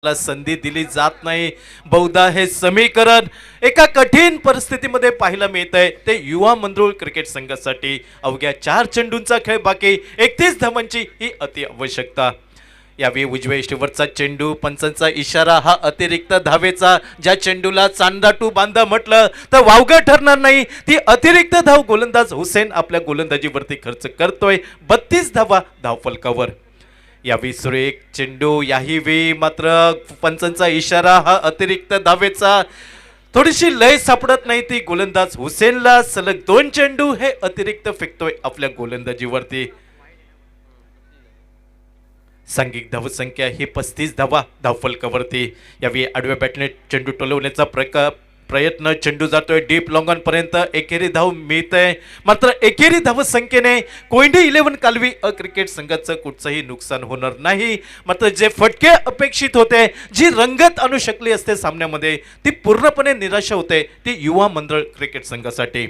ला संधी दिली जात नाही. बहुधा हे समीकरण एका कठीण परिस्थितीमध्ये पाहायला मिळत आहे. ते युवा मंडळ क्रिकेट संघासाठी अवघ्या 4 चेंडूंचा खेळ बाकी 31 धावांची ही अति आवश्यकता. यावेळी उजव्या इष्टीवरचा चेंडू, पंचांचा इशारा हा अतिरिक्त धावेचा. ज्या चेंडूला चांदाटू बांधा म्हटलं तर वावगं ठरणार नाही. ती अतिरिक्त धाव गोलंदाज हुसेन आपल्या गोलंदाजीवरती खर्च करतोय. 32 धावा धावफलकावर. यावेळी सुरेख चेंडू, याही वेळी मात्र पंचांचा इशारा हा अतिरिक्त धावेचा. थोडीशी लय सापडत नाही ती गोलंदाज हुसेनला. सलग 2 चेंडू हे अतिरिक्त फेकतोय आपल्या गोलंदाजीवरती. सांघिक धावसंख्या ही 35 धावा धावफलकावरती. यावेळी आडव्या बॅटने चेंडू टोलवण्याचा प्रयत्न. चेंडू जातोय डीप लॉंगॉन पर्यंत. एकेरी धाव मिळतंय. मात्र एकेरी धावसंख्येने कोयंडी 11 कालवी क्रिकेट संघाचं कुठचंही नुकसान होणार नाही. मात्र जे फटके अपेक्षित होते, जी रंगत आणू शकली असते सामन्यामध्ये, ती पूर्णपणे निराशा होते ती युवा मंडळ क्रिकेट संघासाठी.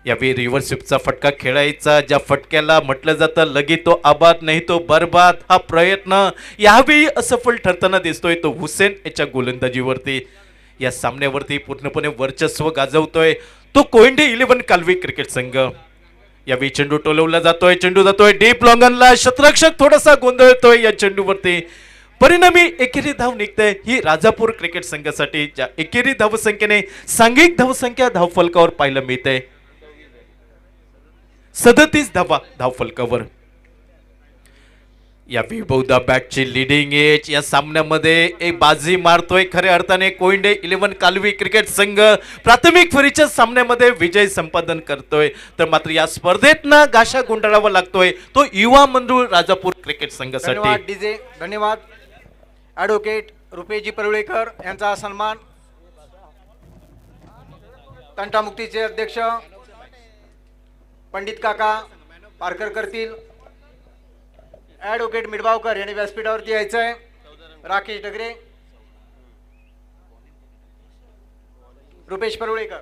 यावेळी रिव्हर्स स्वीपचा फटका खेळायचा. ज्या फटक्याला म्हटलं जातं लगी तो आबाद नाही तो बरबाद, हा प्रयत्न यावेळी असफल ठरताना दिसतोय तो हुसेन याच्या गोलंदाजीवरती. या सामन्यावरती पूर्णपणे वर्चस्व गाजवतोय तो कोयंडी 11 कालवी क्रिकेट संघ. यावेळी चेंडू टोलवला जातोय. चेंडू जातोय डीप लॉंगनला. शतरक्षक थोडासा गोंधळतोय या चेंडूवरती. परिणामी एकेरी धाव निघते ही राजापूर क्रिकेट संघासाठी. ज्या एकेरी धावसंख्येने सांघिक धावसंख्या धावफलकावर पाहायला मिळते 37 धावा धावफलकावर. यावेळी बहुधा बॅटची लिडिंग एज. या सामन्यामध्ये एक बाजी मारतोय खऱ्या अर्थाने कोयंडे 11 कालवी क्रिकेट संघ. प्राथमिक फेरीच्या सामन्यामध्ये विजय संपादन करतोय. तर मात्र या स्पर्धेत ना गाशा गुंडाळावा लागतोय तो युवा मंडळ राजापूर क्रिकेट संघासाठी. धन्यवाद डीजे, धन्यवाद. ॲडव्होकेट रुपेशजी परुळेकर यांचा सन्मान. तंटामुक्तीचे अध्यक्ष पंडित काका पारकर करतील. ॲडव्होकेट मिडबावकर यांनी व्यासपीठावरती यायचं आहे. राकेश डगरे, रुपेश परुळेकर.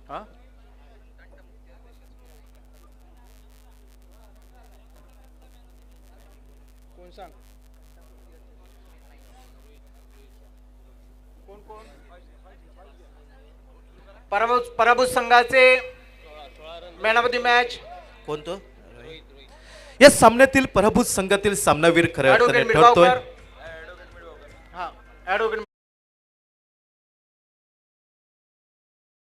हा, कोण सांग? पराभूत संघाचे मॅन ऑफ द मॅच कोणतं? या सामन्यातील पराभूत संघातील सामनावीर खऱ्या अर्थाने ॲडव्होकेट ठरतोय मिडबावकर. हा, ॲडव्होकेट